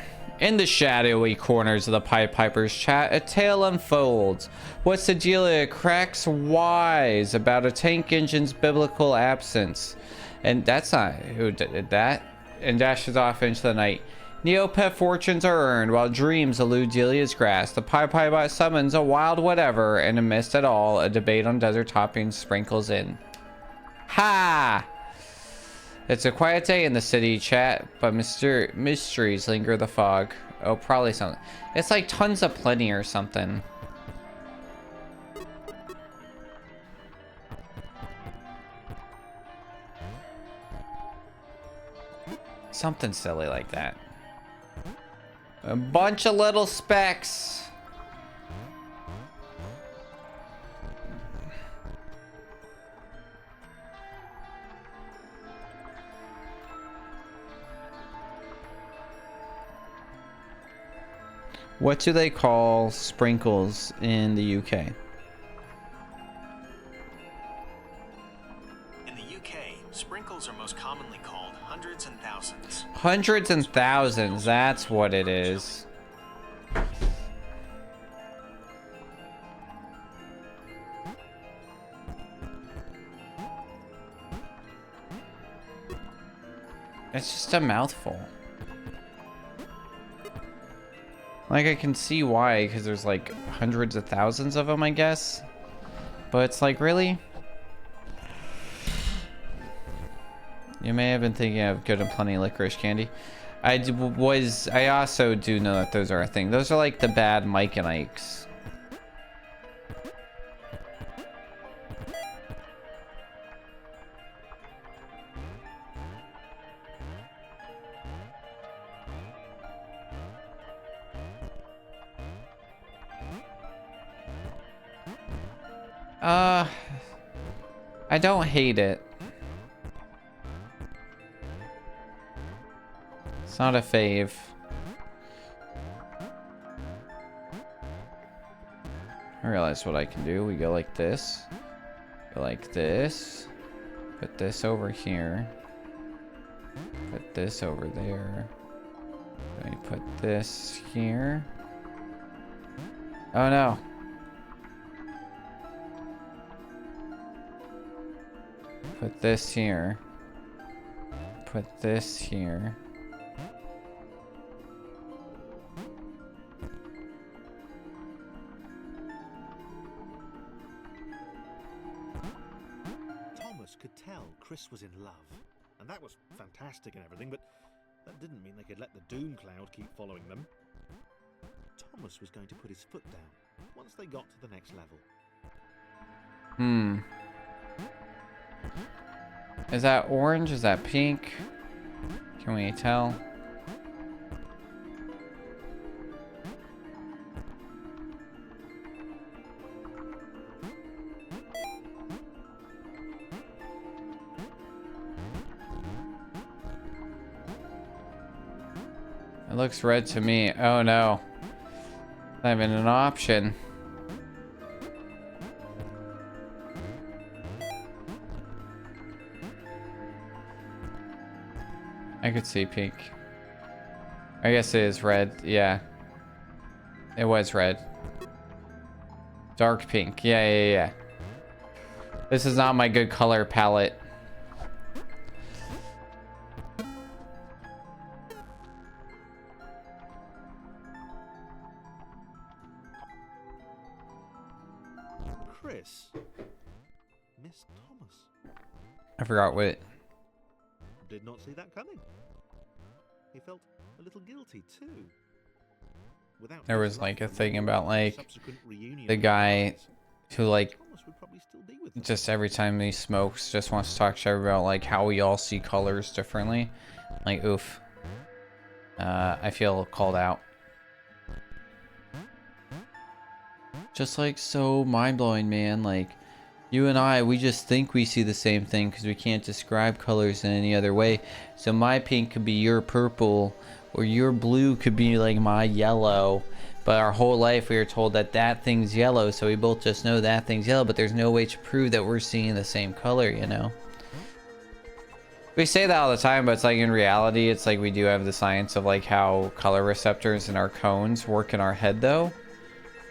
In the shadowy corners of the Pied Piper's chat, a tale unfolds. What's the deal? It cracks wise about a tank engine's biblical absence. And that's not who did that. And dashes off into the night. Neopet fortunes are earned while dreams elude Delia's grasp. The Pi Pi Bot summons a wild whatever, and amidst it all, a debate on desert toppings sprinkles in. Ha! It's a quiet day in the city, chat, but mysteries linger the fog. Oh, probably something. It's like tons of plenty or something. Something silly like that. A bunch of little specks. What do they call sprinkles in the UK? In the UK, sprinkles are most commonly called hundreds and thousands. Hundreds and thousands, that's what it is. It's just a mouthful. Like, I can see why, because there's like hundreds of thousands of them, I guess. But it's like, really? You may have been thinking of Good and Plenty licorice candy. I also do know that those are a thing. Those are like the bad Mike and Ikes. I don't hate it. It's not a fave. I realize what I can do. We go like this. Go like this. Put this over here. Put this over there. Let me put this here. Oh no. Put this here. Put this here. Thomas could tell Chris was in love, and that was fantastic and everything, but that didn't mean they could let the doom cloud keep following them. Thomas was going to put his foot down once they got to the next level. Is that orange? Is that pink? Can we tell? It looks red to me. Oh no. Not even an option. I could see pink. I guess it is red. Yeah. It was red. Dark pink. Yeah. This is not my good color palette. Chris. Miss Thomas. I forgot what. Did not see that coming. He felt a little guilty too. Without There was like a thing about like subsequent reunion the guy who like Thomas would probably still be with them. just every time he smokes just wants to talk to everybody about like how we all see colors differently. Like oof. I feel called out. Just like so mind-blowing, man. Like you and I, we just think we see the same thing because we can't describe colors in any other way. So my pink could be your purple, or your blue could be like my yellow. But our whole life we were told that that thing's yellow, so we both just know that thing's yellow, but there's no way to prove that we're seeing the same color, you know? We say that all the time, but it's like in reality, it's like we do have the science of like how color receptors in our cones work in our head though.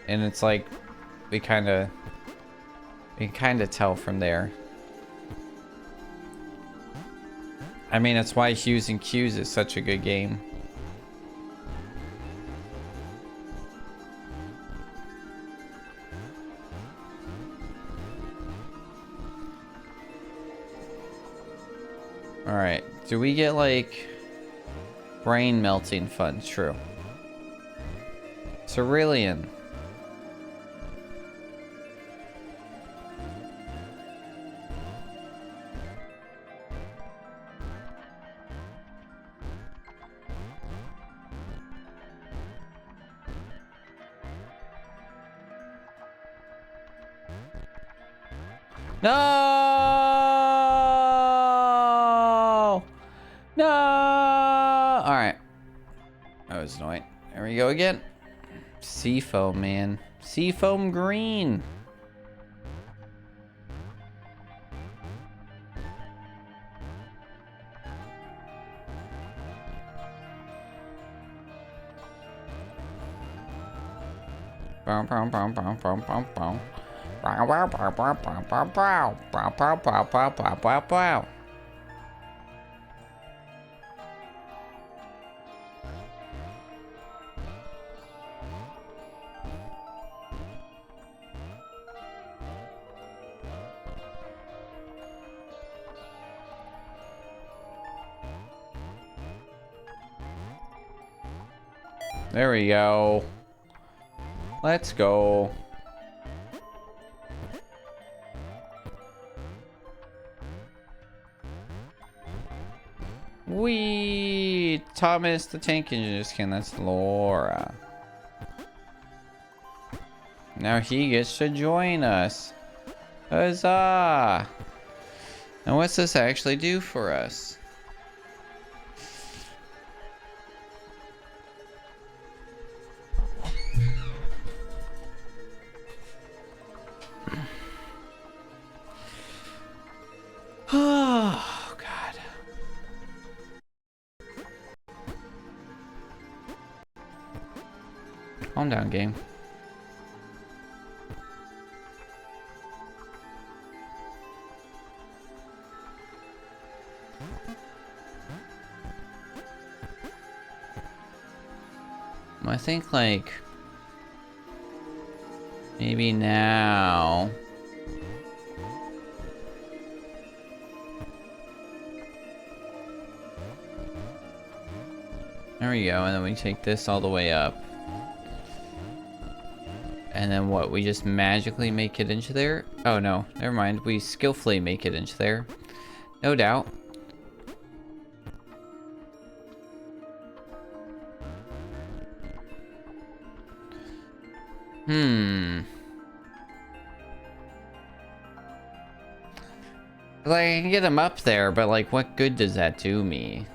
And it's like, we can kind of tell from there. I mean, that's why Hues and Cues is such a good game. Alright. Do we get, like, brain melting fun? True. Cerulean. No! No! Alright. That was annoying. There we go again. Seafoam, man. Seafoam green. Bow, bow, bow, bow, bow, bow, bow. Bow, bow, bow, bow, bow, bow, bow. Bow, bow, bow, bow, bow, bow, bow. There we go. Let's go. Wee! Thomas the Tank Engine just came. That's Laura. Now he gets to join us. Huzzah! Now what's this actually do for us? Oh, God. Calm down, game. I think, like, maybe now. There we go, and then we take this all the way up. And then what, we just magically make it into there? Oh no, never mind, we skillfully make it into there. No doubt. Like, I can get him up there, but like, what good does that do me?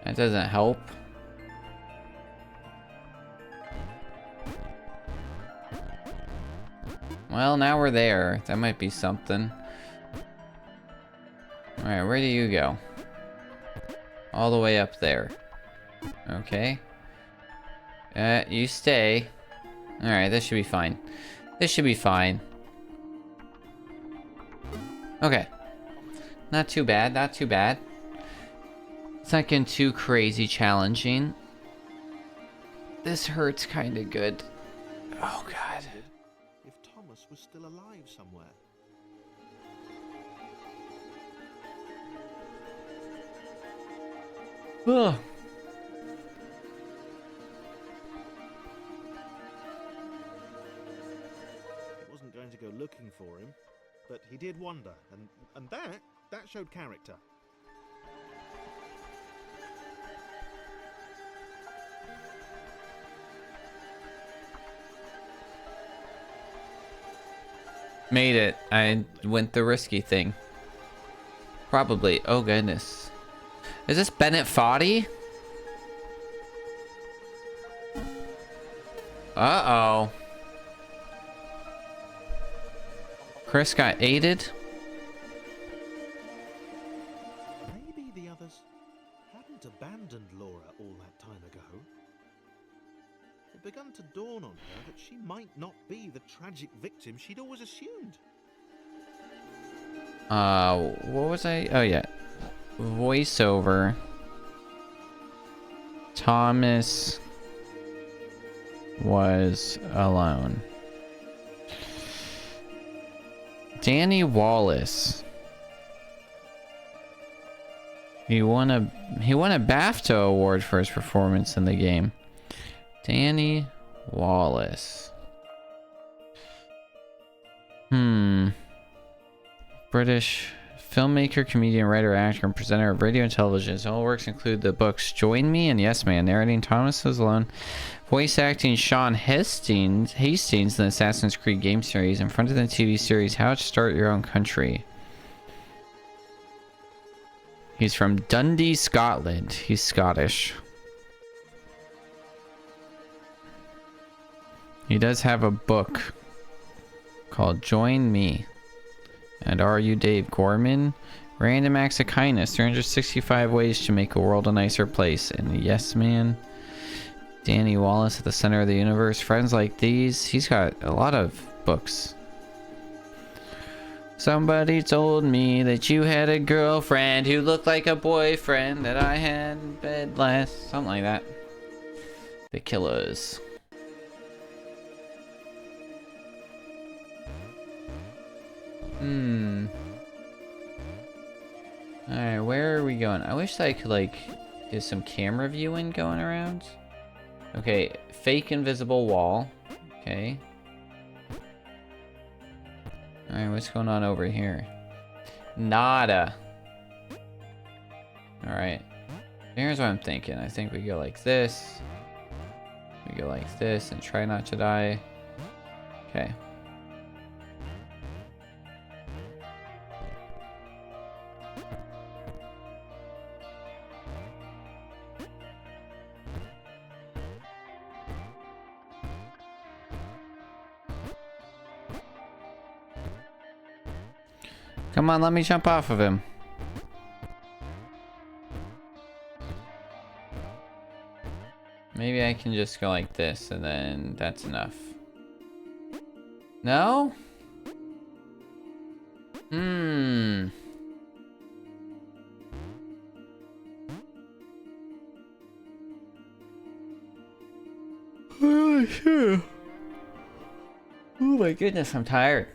That doesn't help. Well, now we're there. That might be something. Alright, where do you go? All the way up there. Okay. You stay. Alright, this should be fine. This should be fine. Okay. Not too bad, not too bad. It's not getting too crazy challenging. This hurts kind of good. Oh, God. If Thomas was still alive somewhere. Ugh. He wasn't going to go looking for him, but he did wonder, and that showed character. Made it. I went the risky thing. Probably. Oh, goodness. Is this Bennett Foddy? Uh-oh. Chris got aided? Maybe the others hadn't abandoned Laura all that time ago. had begun to dawn on her that she might not be the tragic victim she'd always assumed. What was I? Oh, yeah. Voiceover. Thomas was alone. Danny Wallace. He won a BAFTA award for his performance in the game. Danny Wallace. British filmmaker, comedian, writer, actor, and presenter of radio and television. His own works include the books Join Me and Yes Man, narrating Thomas Was Alone, voice acting Sean Hastings in the Assassin's Creed game series, and fronted the TV series How to Start Your Own Country. He's from Dundee, Scotland. He's Scottish. He does have a book called Join Me. And Are You Dave Gorman? Random Acts of Kindness. 365 Ways to Make a World a Nicer Place. And Yes Man. Danny Wallace at the Center of the Universe. Friends Like These. He's got a lot of books. Somebody told me that you had a girlfriend who looked like a boyfriend that I had in bed last. Something like that. The Killers. Alright, where are we going? I wish I could, like, do some camera viewing going around. Okay, fake invisible wall. Okay. Alright, what's going on over here? Nada. Alright. Here's what I'm thinking. I think we go like this. We go like this and try not to die. Okay. Come on, let me jump off of him. Maybe I can just go like this and then that's enough. No? Oh, sure. Oh my goodness, I'm tired.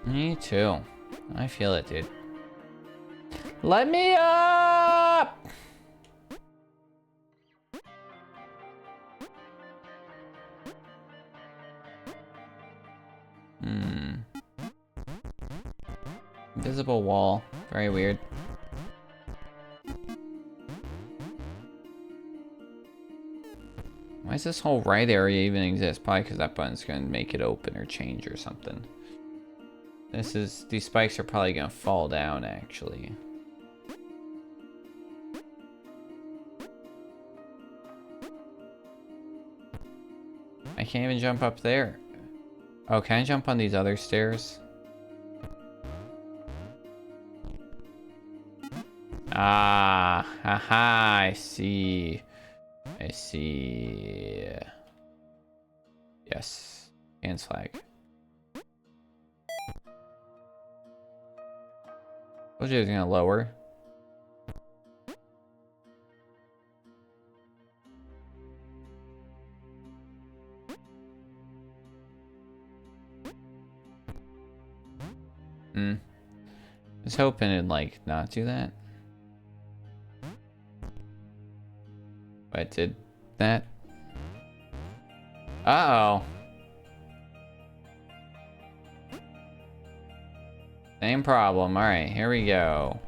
Me too. I feel it, dude. Let me up! Invisible wall. Very weird. Why does this whole right area even exist? Probably because that button's going to make it open or change or something. These spikes are probably gonna fall down, actually. I can't even jump up there. Oh, can I jump on these other stairs? Ah, haha, I see. I see. Yes. Hands flag. Told you it was gonna lower. I was hoping it'd like not do that. But did that? Uh-oh. Same problem. Alright, here we go.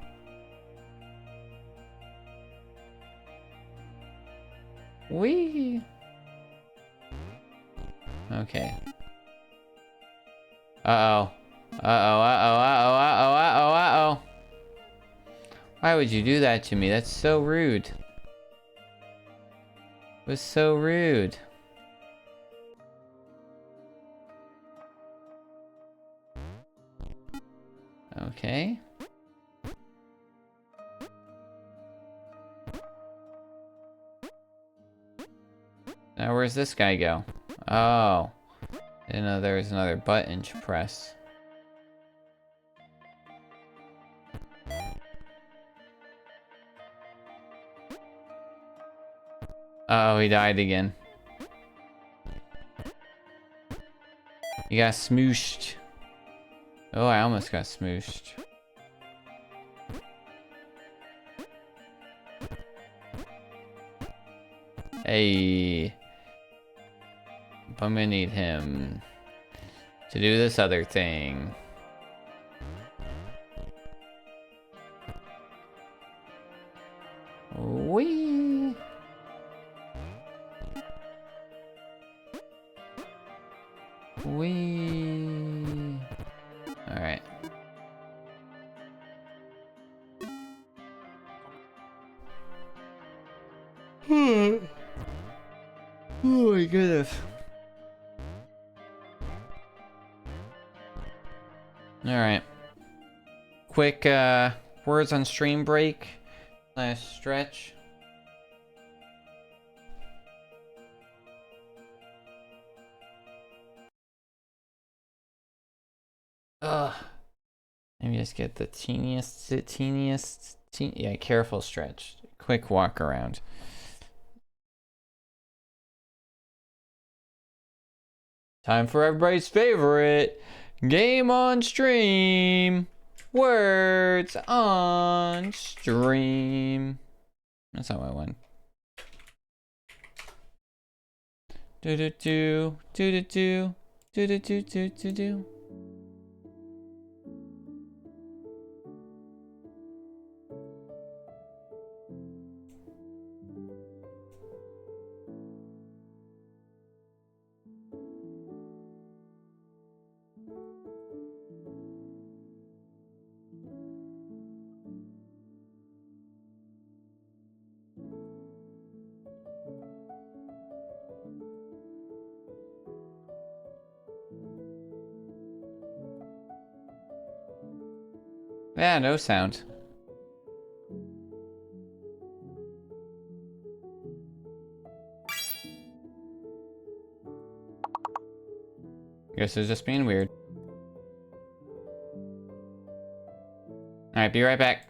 Whee! Okay. Uh-oh. Uh-oh, uh-oh, uh-oh, uh-oh, uh-oh, uh-oh. Why would you do that to me? That's so rude. It was so rude. Okay. Now where's this guy go? Oh. Didn't know there was another button to press. Uh oh, he died again. He got smooshed. Oh, I almost got smooshed. Hey. I'm gonna need him to do this other thing. Whee! Whee! Alright. Oh my goodness. Alright. Quick words on stream break / stretch. Ugh. Maybe just get the teeniest, yeah, careful stretch. Quick walk around. Time for everybody's favorite game on stream. Words on stream. That's not what I want. Do do do do do do do do do do do do. Yeah, no sound. Guess it's just being weird. Alright, be right back.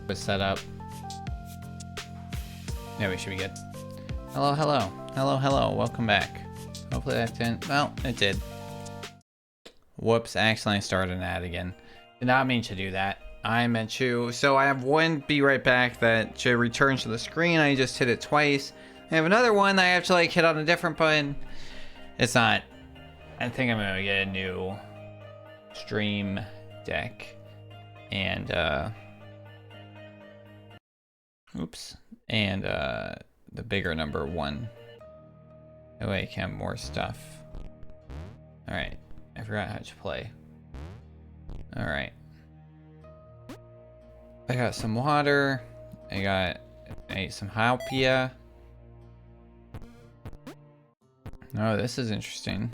Was set up. Yeah, we should be good. Hello, hello. Hello, hello. Welcome back. Hopefully that didn't... Well, it did. Whoops, I accidentally started an ad again. Did not mean to do that. I meant to... So I have one be right back that should return to the screen. I just hit it twice. I have another one that I have to like hit on a different button. It's not... I think I'm gonna get a new stream deck. And, oops. And, the bigger number one. That way I can have more stuff. Alright. I forgot how to play. Alright. I got some water. I ate some halpia. Oh, this is interesting.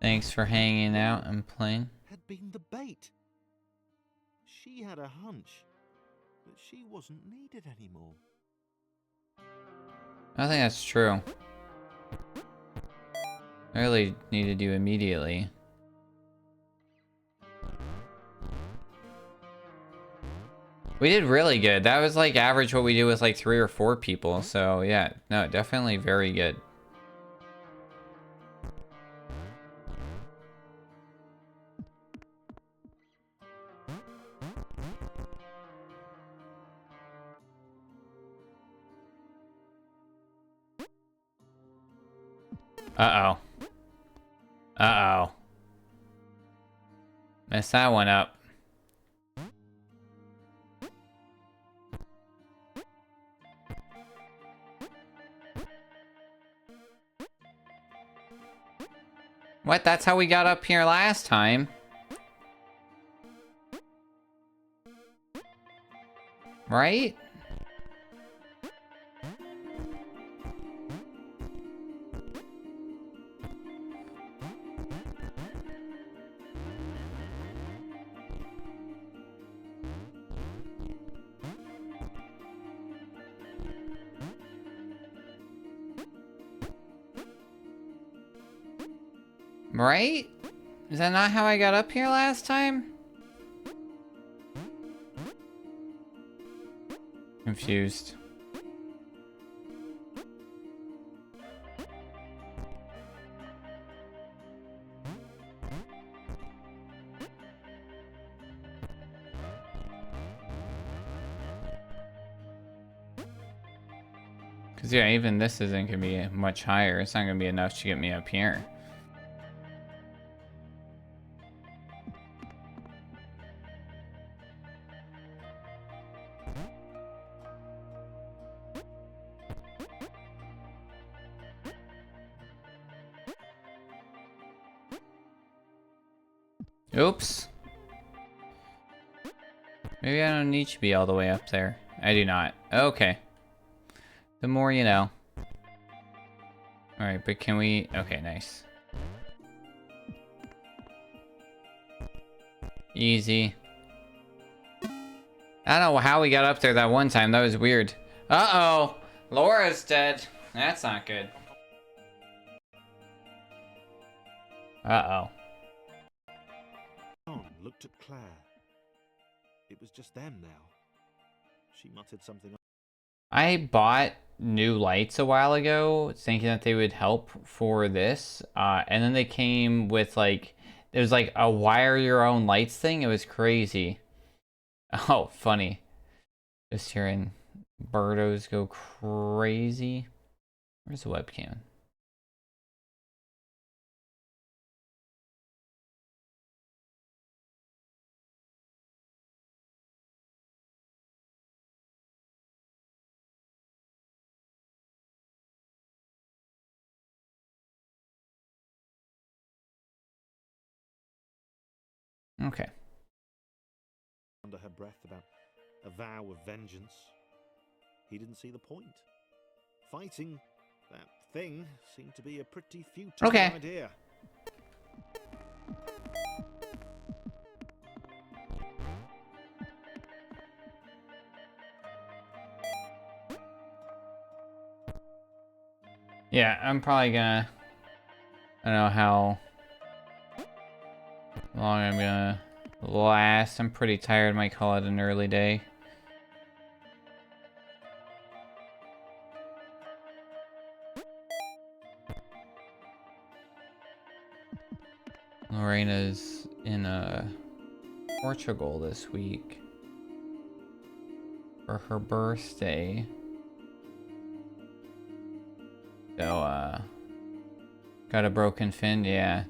Thanks for hanging out and playing. Had been the bait. She had a hunch that she wasn't needed anymore. I think that's true. I really needed you immediately. We did really good. That was like average what we do with like 3 or 4 people. So yeah, no, definitely very good. Uh-oh. Uh-oh. Messed that one up. What? That's how we got up here last time. Right? Right? Is that not how I got up here last time? Confused. Cause yeah, even this isn't gonna be much higher. It's not gonna be enough to get me up here. Oops. Maybe I don't need to be all the way up there. I do not. Okay. The more you know. Alright, but can we... Okay, nice. Easy. I don't know how we got up there that one time. That was weird. Uh-oh. Laura's dead. That's not good. Uh-oh. John looked at Claire. It was just them now. She muttered something. I bought new lights a while ago, thinking that they would help for this. And then they came with like, it was like a wire your own lights thing. It was crazy. Oh, funny. Just hearing birdos go crazy. Where's the webcam? Okay. Under her breath about a vow of vengeance. He didn't see the point. Fighting that thing seemed to be a pretty futile idea. Yeah, I'm probably gonna I don't know how long I'm gonna last. I'm pretty tired. Might call it an early day. Lorena's in Portugal this week for her birthday. So, got a broken fin, yeah.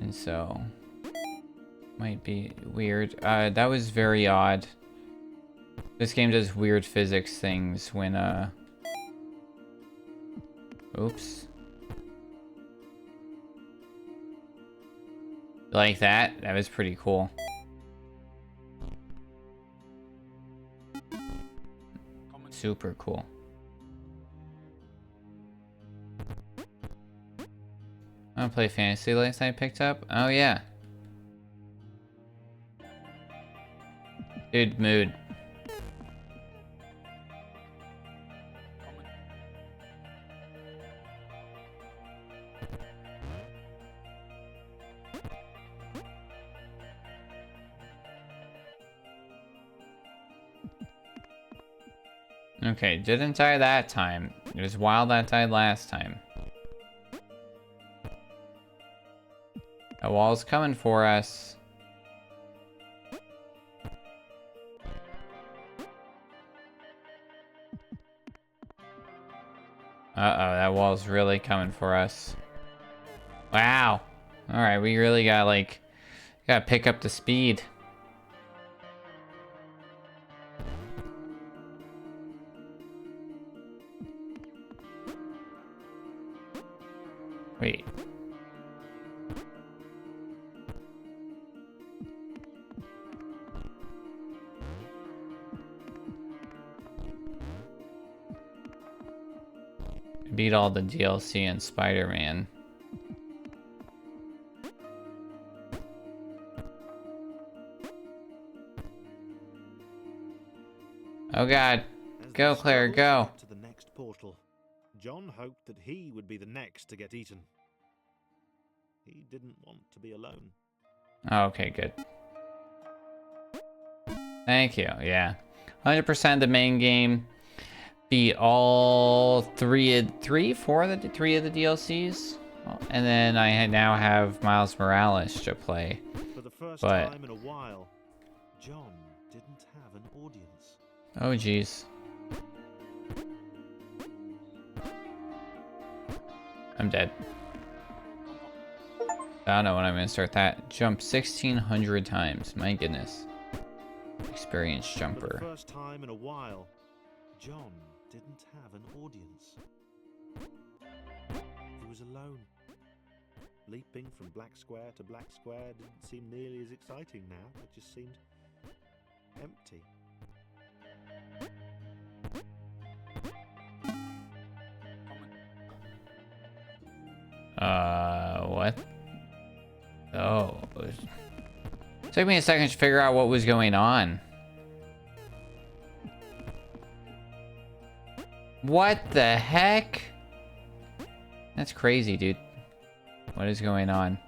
And so, might be weird. That was very odd. This game does weird physics things when, oops. Like that? That was pretty cool. Super cool. I wanna play Fantasy last night picked up? Oh yeah. Dude, mood. Okay, didn't die that time. It was Wild that died last time. That wall's coming for us. Uh-oh, that wall's really coming for us. Wow. Alright, we really gotta pick up the speed. Wait. Beat all the DLC in Spider-Man. Oh god. Go, Claire, go. To the next portal. John hoped that he would be the next to get eaten. He didn't want to be alone. Oh, okay, good. Thank you, yeah. 100% the main game. Beat all three of the DLCs. And then I now have Miles Morales to play. For the first time in a while, John didn't have an audience. Oh, jeez. I'm dead. I don't know when I'm gonna start that. Jump 1,600 times. My goodness. Experienced jumper. For the first time in a while, John didn't have an audience. He was alone. Leaping from black square to black square didn't seem nearly as exciting now. It just seemed empty. What? Oh. It took me a second to figure out what was going on. What the heck? That's crazy, dude. What is going on?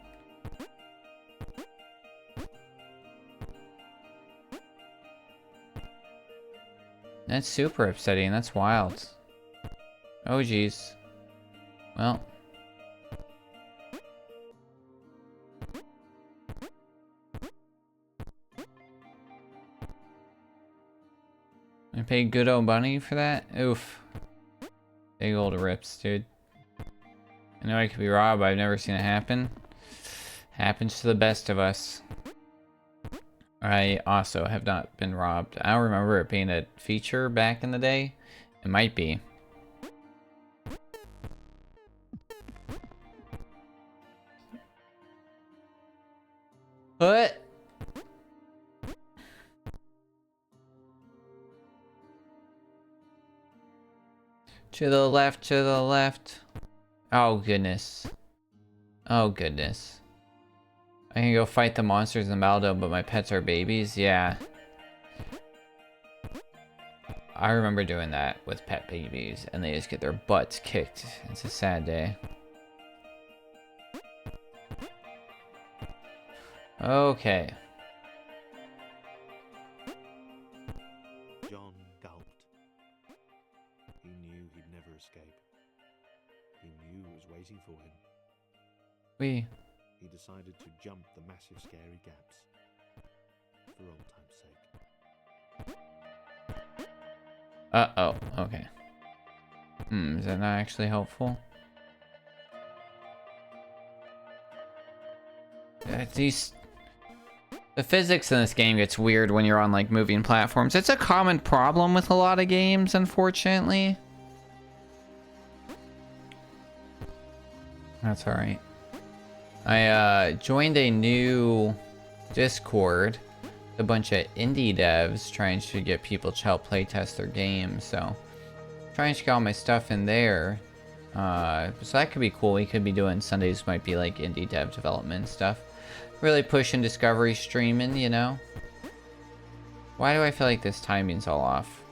That's super upsetting. That's wild. Oh, geez. Well. I paid good old money for that? Oof. Big old rips, dude. I know I could be robbed, but I've never seen it happen. Happens to the best of us. I also have not been robbed. I don't remember it being a feature back in the day. It might be. What? To the left, to the left. Oh, goodness. Oh, goodness. I can go fight the monsters in Maldo, but my pets are babies? Yeah. I remember doing that with pet babies, and they just get their butts kicked. It's a sad day. Okay. John gulped. He knew he'd never escape. He knew it was waiting for him. We. He decided to jump the massive scary gaps. For old time's sake. Uh-oh. Okay. Is that not actually helpful? The physics in this game gets weird when you're on like moving platforms. It's a common problem with a lot of games, unfortunately. That's alright. I joined a new Discord. A bunch of indie devs trying to get people to help playtest their games, so trying to get all my stuff in there. So that could be cool. We could be doing Sundays, might be like indie dev development stuff. Really pushing Discovery streaming, you know? Why do I feel like this timing's all off?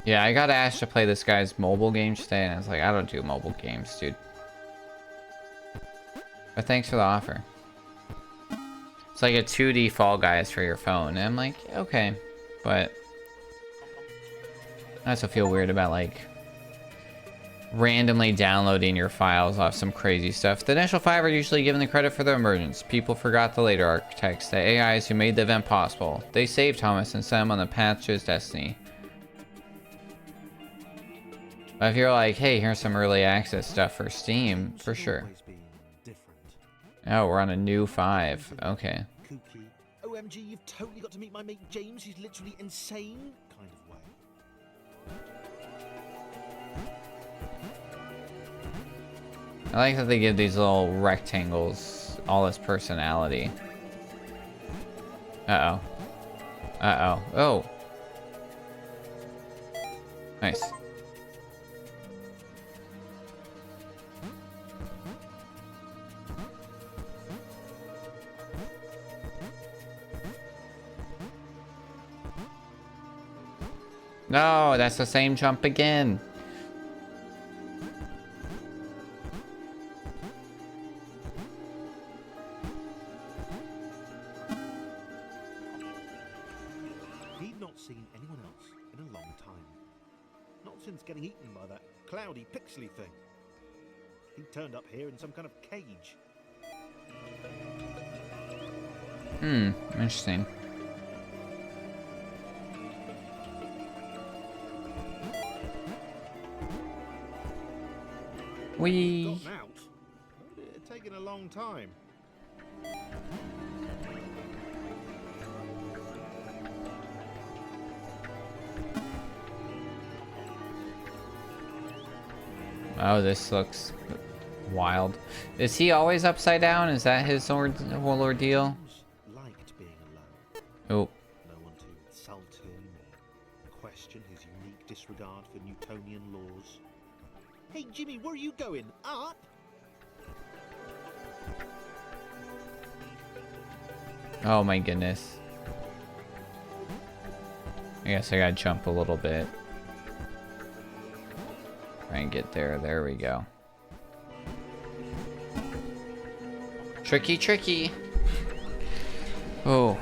Yeah, I got asked to play this guy's mobile games today, and I was like, I don't do mobile games, dude. But thanks for the offer. It's like a 2D Fall Guys for your phone. And I'm like, okay. But I also feel weird about like randomly downloading your files off some crazy stuff. The initial 5 are usually given the credit for the emergence. People forgot the later architects, the AIs who made the event possible. They saved Thomas and sent him on the path to his destiny. But if you're like, hey, here's some early access stuff for Steam, for sure. Oh, we're on a new 5. Okay. Kooky. OMG, you've totally got to meet my mate James. He's literally insane. Kind of way. I like that they give these little rectangles all this personality. Uh-oh. Uh-oh. Oh. Nice. No, that's the same jump again. He'd not seen anyone else in a long time. Not since getting eaten by that cloudy, pixely thing. He turned up here in some kind of cage. Interesting. We Gotten out? It's taken a long time. Oh, this looks wild. Is he always upside down? Is that his whole ordeal? Liked being alone. Oh. No one to insult him or question his unique disregard for Newtonian laws. Hey Jimmy, where are you going? Up? Oh my goodness. I guess I gotta jump a little bit. Try and get there. There we go. Tricky, tricky. Oh.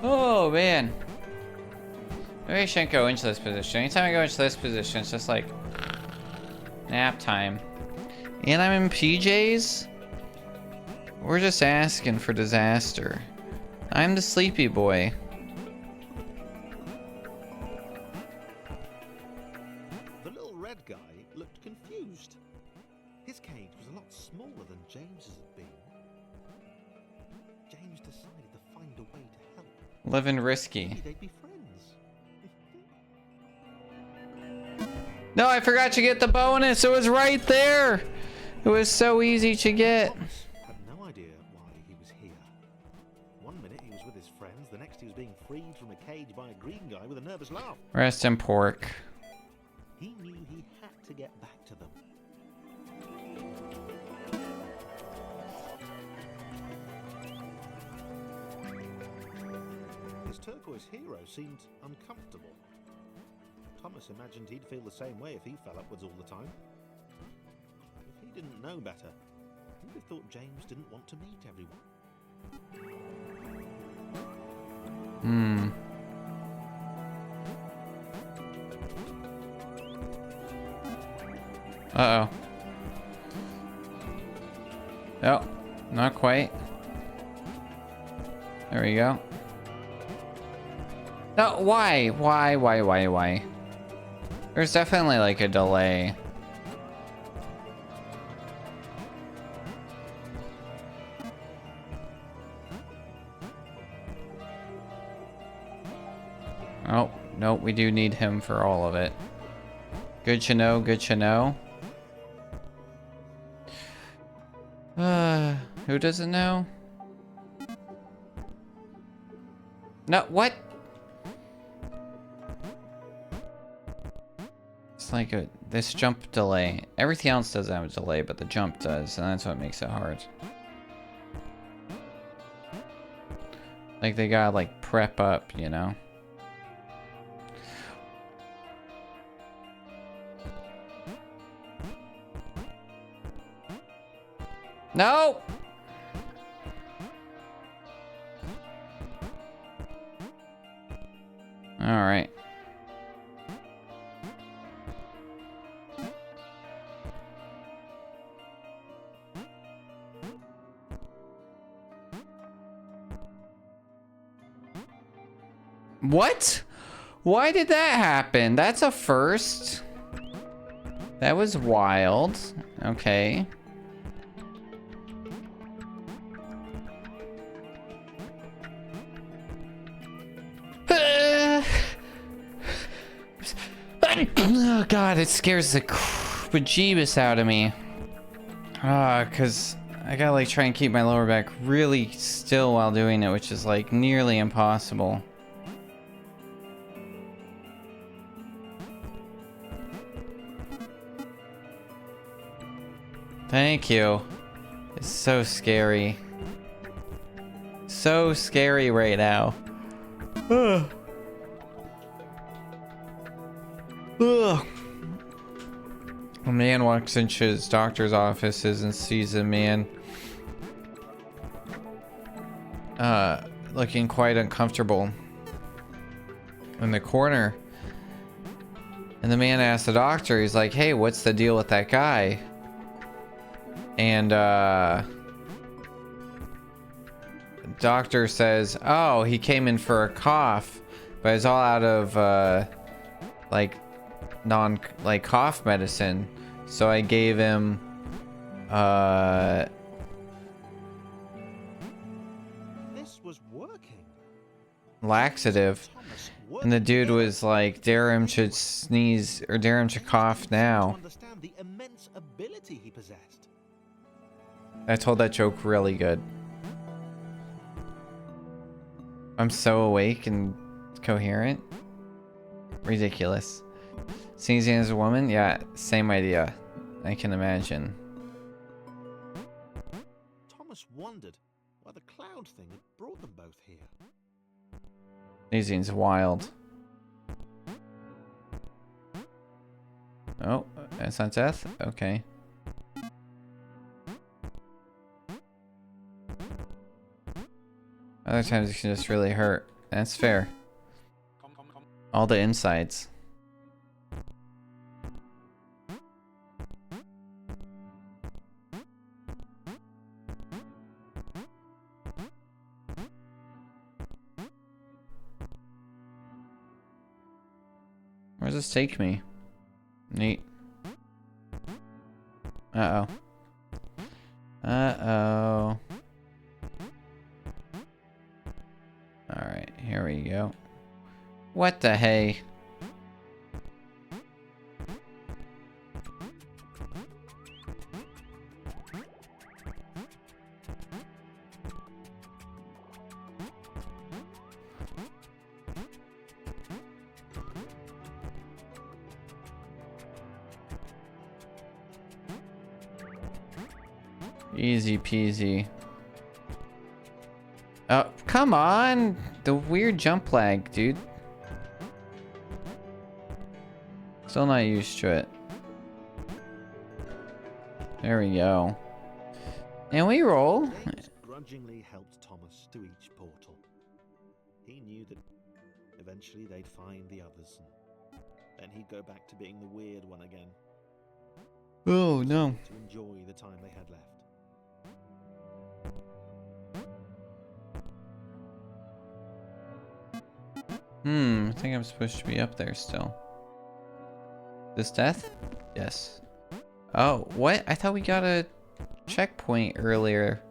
Oh man. Maybe I shouldn't go into this position. Anytime I go into this position, it's just like nap time. And I'm in PJs? We're just asking for disaster. I'm the sleepy boy. The little red guy looked confused. His cage was a lot smaller than James's had been. James decided to find a way to help. Living risky. Maybe they'd be friends. No, I forgot to get the bonus. It was right there. It was so easy to get. Thomas had no idea why he was here. One minute he was with his friends, the next he was being freed from a cage by a green guy with a nervous laugh. Rest in pork. He knew he had to get back to them. His turquoise hero seemed uncomfortable. Thomas imagined he'd feel the same way if he fell upwards all the time. If he didn't know better, he'd have thought James didn't want to meet everyone. Uh-oh. Oh, not quite. There we go. No, why? There's definitely like a delay. Oh, no, we do need him for all of it. Good to know, good to know. Who doesn't know? No, what? It's like this jump delay. Everything else doesn't have a delay, but the jump does, and that's what makes it hard. Like they gotta like prep up, you know? No! All right. What? Why did that happen? That's a first. That was wild. Okay. Oh god, it scares the bejeebus out of me. Cause I gotta like try and keep my lower back really still while doing it, which is like nearly impossible. Thank you. It's so scary. So scary right now. Ugh. Ugh. A man walks into his doctor's offices and sees a man looking quite uncomfortable in the corner. And the man asks the doctor, he's like, hey, what's the deal with that guy? And doctor says, oh, he came in for a cough, but it's all out of like cough medicine, so I gave him This was working. laxative, and the dude was like, dare him to sneeze or dare him to cough now. Understand the immense ability he possessed. I told that joke really good. I'm so awake and coherent. Ridiculous. Sneezing as a woman? Yeah, same idea. I can imagine. Thomas wondered why the cloud thing had brought them both here. Sneezing's wild. Oh, that's not death? Okay. Other times it can just really hurt. That's fair. All the insides. Where does this take me? Neat. Uh-oh. Uh-oh. Alright, here we go. What the hey? Easy peasy. Oh, come on! the weird jump lag, dude. Still not used to it. There we go. And we roll. James grudgingly helped Thomas to each portal. He knew that eventually they'd find the others, and then he'd go back to being the weird one again. Oh no. To enjoy the time they had left. I think I'm supposed to be up there still. This death? Yes. Oh, what? I thought we got a checkpoint earlier.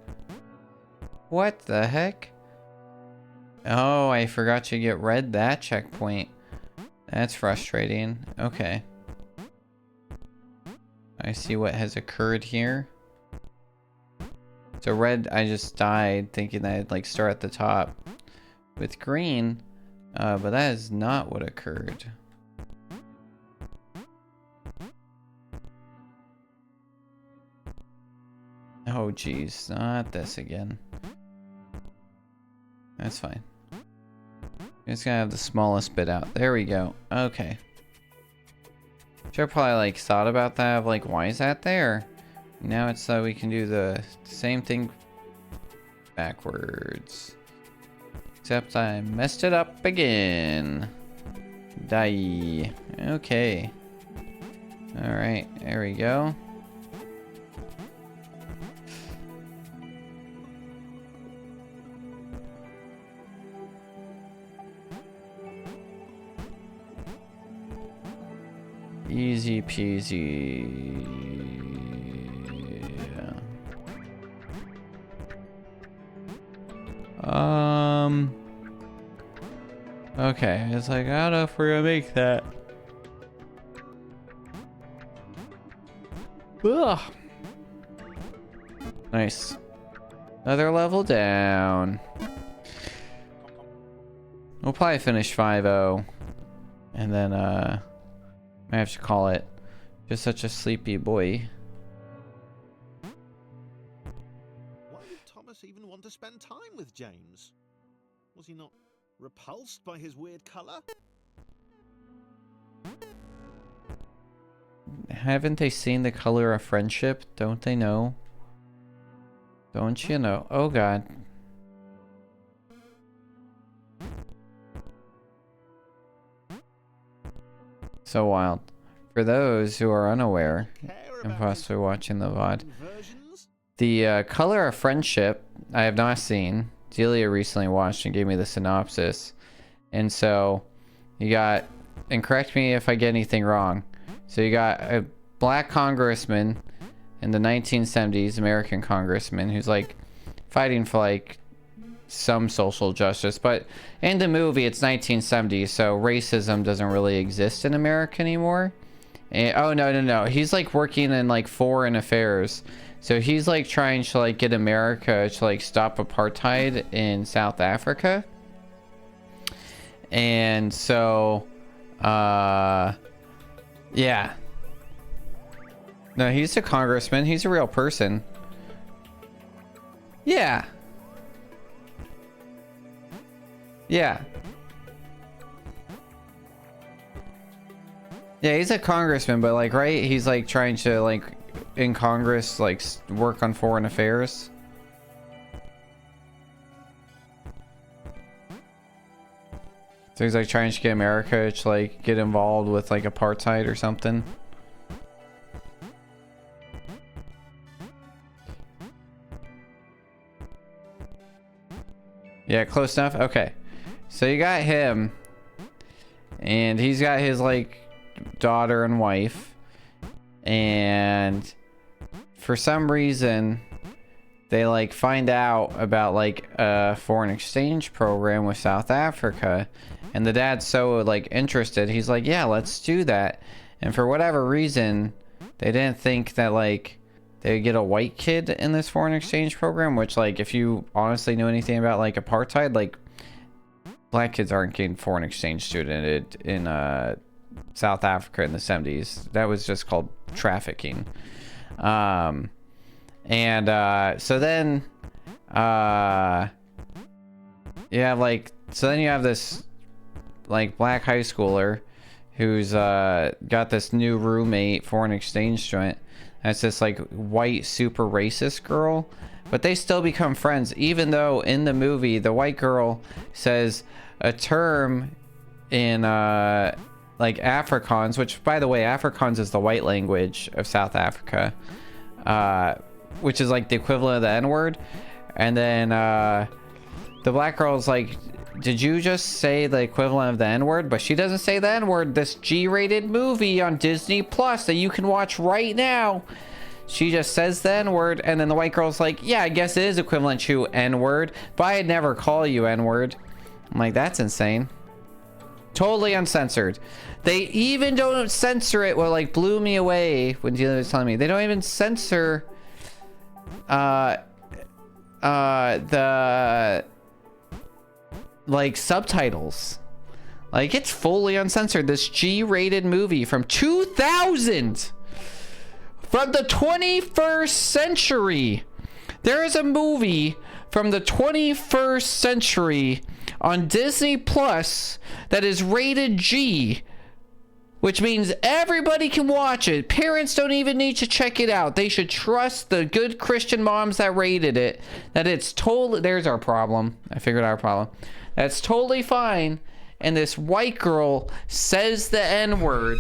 What the heck? Oh, I forgot you get red that checkpoint. That's frustrating. Okay. I see what has occurred here. So red, I just died thinking that I'd like start at the top. With green, but that is not what occurred. Oh geez, not this again. That's fine. Just gonna have the smallest bit out. There we go. Okay. Should have probably like thought about that of like, why is that there? Now it's so we can do the same thing backwards. Except I messed it up again. Die. Okay. Alright, there we go. Easy peasy. Okay, it's like, I don't know if we're gonna make that. Ugh. Nice. Another level down. We'll probably finish 5-0. And then, I have to call it. Just such a sleepy boy. Why did Thomas even want to spend time with James? Was he not repulsed by his weird colour? Haven't they seen The Color of Friendship? Don't they know? Don't you know? Oh god. So wild. For those who are unaware and possibly watching the VOD, The Color of Friendship I have not seen. Delia recently watched and gave me the synopsis. And so you got, and correct me if I get anything wrong. So you got a black congressman in the 1970s, American congressman, who's like fighting for like some social justice. But in the movie, it's 1970s, so racism doesn't really exist in America anymore. And, oh, no. He's like working in like foreign affairs. So he's like trying to like get America to like stop apartheid in South Africa. And so, yeah. No, he's a congressman. He's a real person. Yeah. Yeah. Yeah, he's a congressman, but like, right? He's like trying to like in Congress, like work on foreign affairs. So he's like trying to get America to like get involved with like apartheid or something. Yeah, close enough. Okay. So you got him, and he's got his like daughter and wife, and for some reason they like find out about like a foreign exchange program with South Africa, and the dad's so like interested, he's like, yeah, let's do that. And for whatever reason they didn't think that like they would get a white kid in this foreign exchange program, which like if you honestly know anything about like apartheid, like black kids aren't getting foreign exchange student in South Africa in the 70s. That was just called trafficking. So then you have like So then you have this like black high schooler who's got this new roommate, foreign exchange student. That's this like white super racist girl, but they still become friends, even though in the movie the white girl says a term in like Afrikaans, which by the way, Afrikaans is the white language of South Africa, which is like the equivalent of the N-word. And then the black girl's like, did you just say the equivalent of the N-word? But she doesn't say the N-word. This G-rated movie on Disney Plus that you can watch right now, she just says the N-word. And then the white girl's like, yeah, I guess it is equivalent to N-word, but I'd never call you N-word. I'm like, that's insane. Totally uncensored. They even don't censor it. What like blew me away when Dealer was telling me, they don't even censor the like subtitles. Like, it's fully uncensored. This G-rated movie from 2000, from the 21st century. There is a movie from the 21st century on Disney Plus that is rated G, which means everybody can watch it. Parents don't even need to check it out. They should trust the good Christian moms that rated it, that it's totally, there's our problem. I figured out our problem. That's totally fine. And this white girl says the N-word.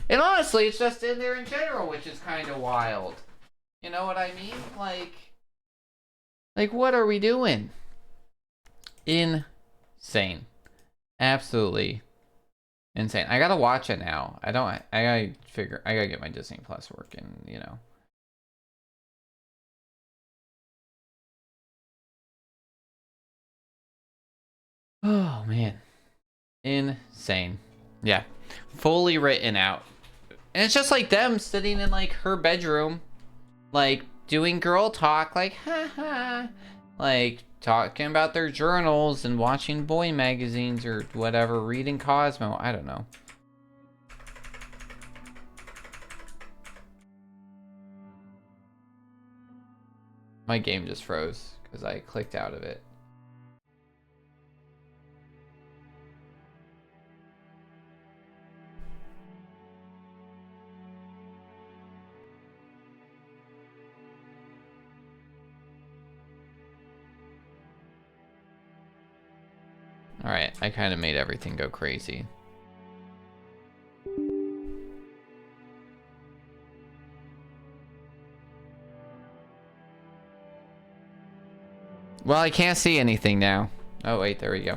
And honestly, it's just in there in general, which is kind of wild. You know what I mean? Like what are we doing? Insane. Absolutely insane. I gotta watch it now. I gotta get my Disney Plus working, you know. Oh man. Insane. Yeah. Fully written out. And it's just like them sitting in like her bedroom, like doing girl talk, like haha, like talking about their journals and watching boy magazines or whatever, reading Cosmo. I don't know. My game just froze because I clicked out of it. Alright, I kind of made everything go crazy. Well, I can't see anything now. Oh, wait, there we go.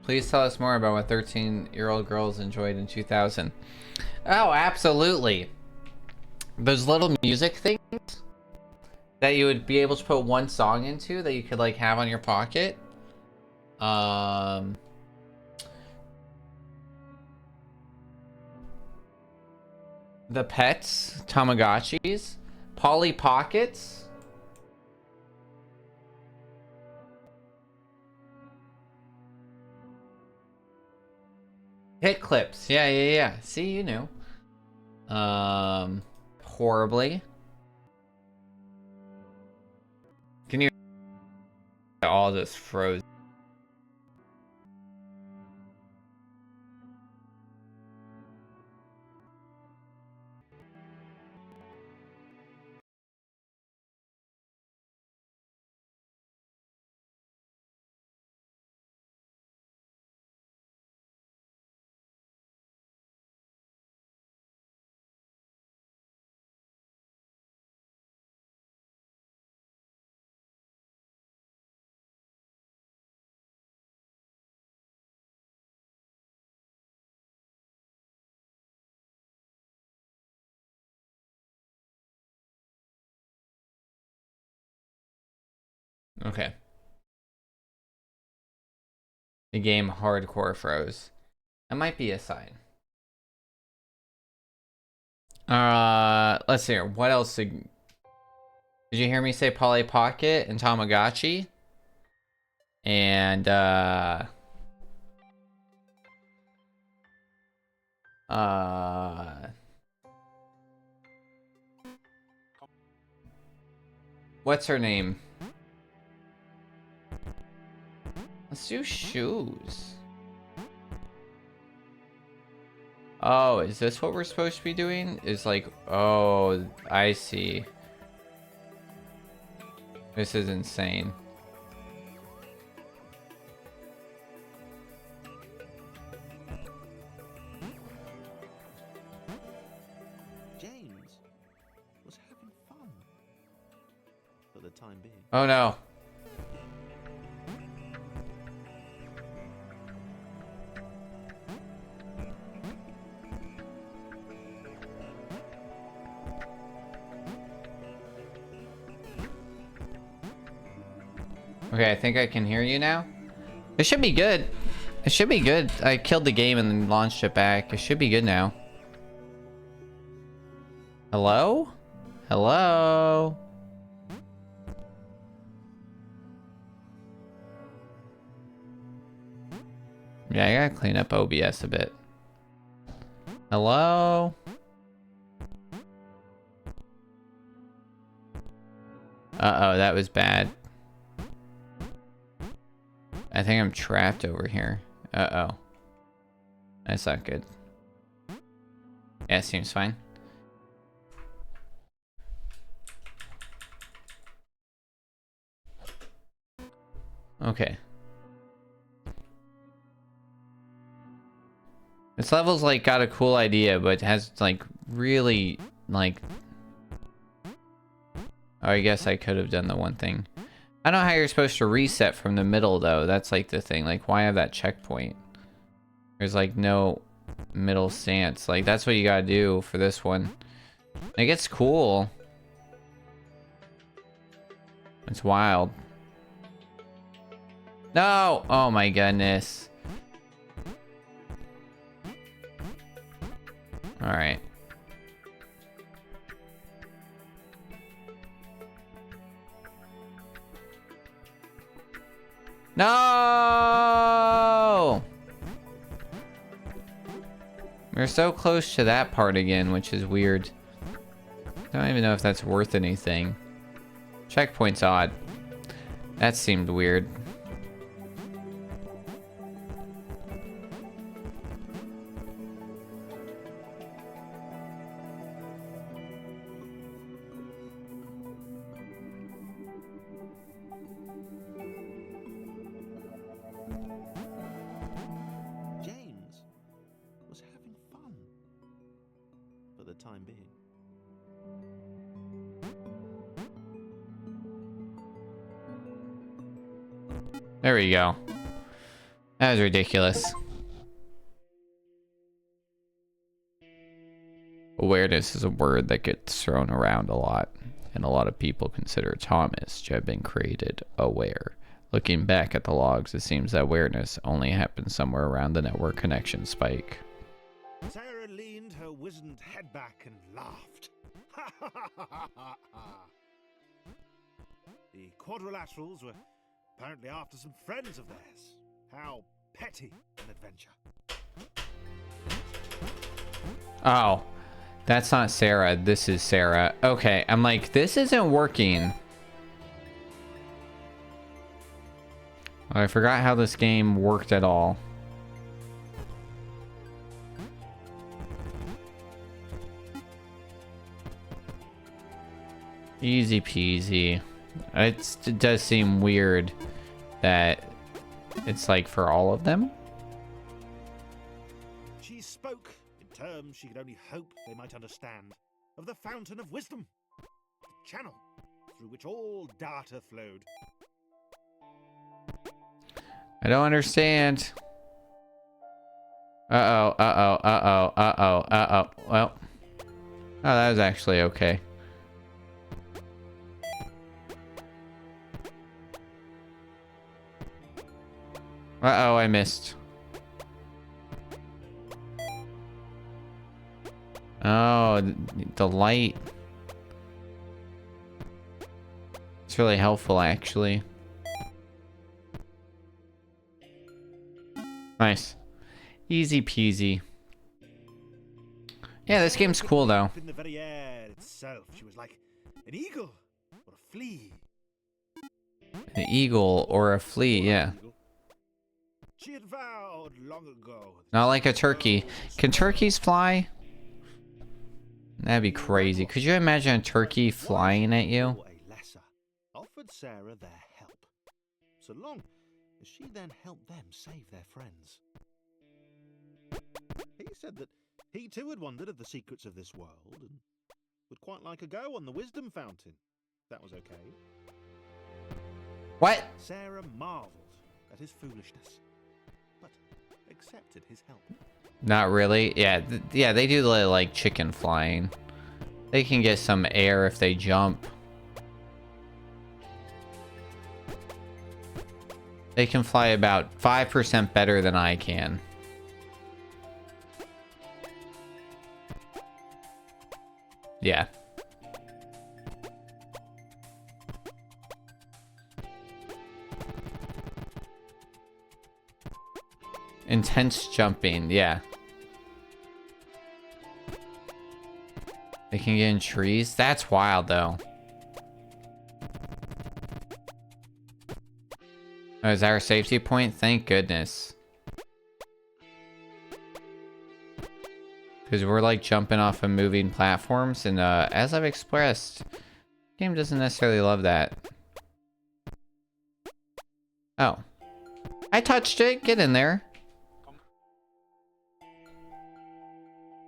Please tell us more about what 13-year-old girls enjoyed in 2000. Oh, absolutely. Those little music things that you would be able to put one song into that you could like have on your pocket. The pets, Tamagotchis, Polly Pockets. Hit clips. Yeah. See, you knew. Horribly. Can you all just froze? Okay. The game hardcore froze. That might be a sign. Let's see here. What else did you hear me say? Polly Pocket and Tamagotchi? And, What's her name? Let's do shoes. Oh, is this what we're supposed to be doing? Is like, oh, I see. This is insane. James was having fun. For the time being. Oh no. Okay, I think I can hear you now. It should be good. It should be good. I killed the game and then launched it back. It should be good now. Hello? Hello? Yeah, I gotta clean up OBS a bit. Hello? Uh-oh, that was bad. I think I'm trapped over here. Uh-oh. That's not good. Yeah, seems fine. Okay. This level's like got a cool idea, but has like really like... Oh, I guess I could have done the one thing. I don't know how you're supposed to reset from the middle though. That's like the thing. Like, why have that checkpoint? There's like no middle stance. Like, that's what you gotta do for this one. Like, it's cool. It's wild. No! Oh my goodness. Alright. No! We're so close to that part again, which is weird. I don't even know if that's worth anything. Checkpoint's odd. That seemed weird. James was having fun. For the time being. There we go. That was ridiculous. Awareness is a word that gets thrown around a lot, and a lot of people consider Thomas to have been created aware. Looking back at the logs, it seems that awareness only happened somewhere around the network connection spike. Sarah leaned her wizened head back and laughed. The quadrilaterals were apparently after some friends of theirs. How petty an adventure. Oh, that's not Sarah. This is Sarah. Okay, I'm like, this isn't working. I forgot how this game worked at all. Easy peasy. It does seem weird that it's like for all of them. She spoke in terms she could only hope they might understand, of the fountain of wisdom, the channel through which all data flowed. I don't understand. Uh-oh, uh-oh, uh-oh, uh-oh, uh-oh. Well, oh, that was actually okay. Uh-oh, I missed. Oh, the light. It's really helpful, actually. Nice. Easy peasy. Yeah, this game's cool, though. In the very air itself, she was like an eagle or a flea. An eagle or a flea, yeah. She had vowed long ago. Not like a turkey. Can turkeys fly? That'd be crazy. Could you imagine a turkey flying at you? Or a lesser offered Sarah their help, so long as she then helped them save their friends. He said that he too had wondered at the secrets of this world and would quite like a go on the wisdom fountain. That was okay. What? Sarah marveled at his foolishness, but accepted his help. Not really. Yeah, yeah, they do like chicken flying. They can get some air if they jump. They can fly about 5% better than I can. Yeah. Intense jumping, yeah. They can get in trees? That's wild, though. Oh, is that our safety point? Thank goodness. Because we're like jumping off of moving platforms, and as I've expressed, the game doesn't necessarily love that. Oh. I touched it. Get in there.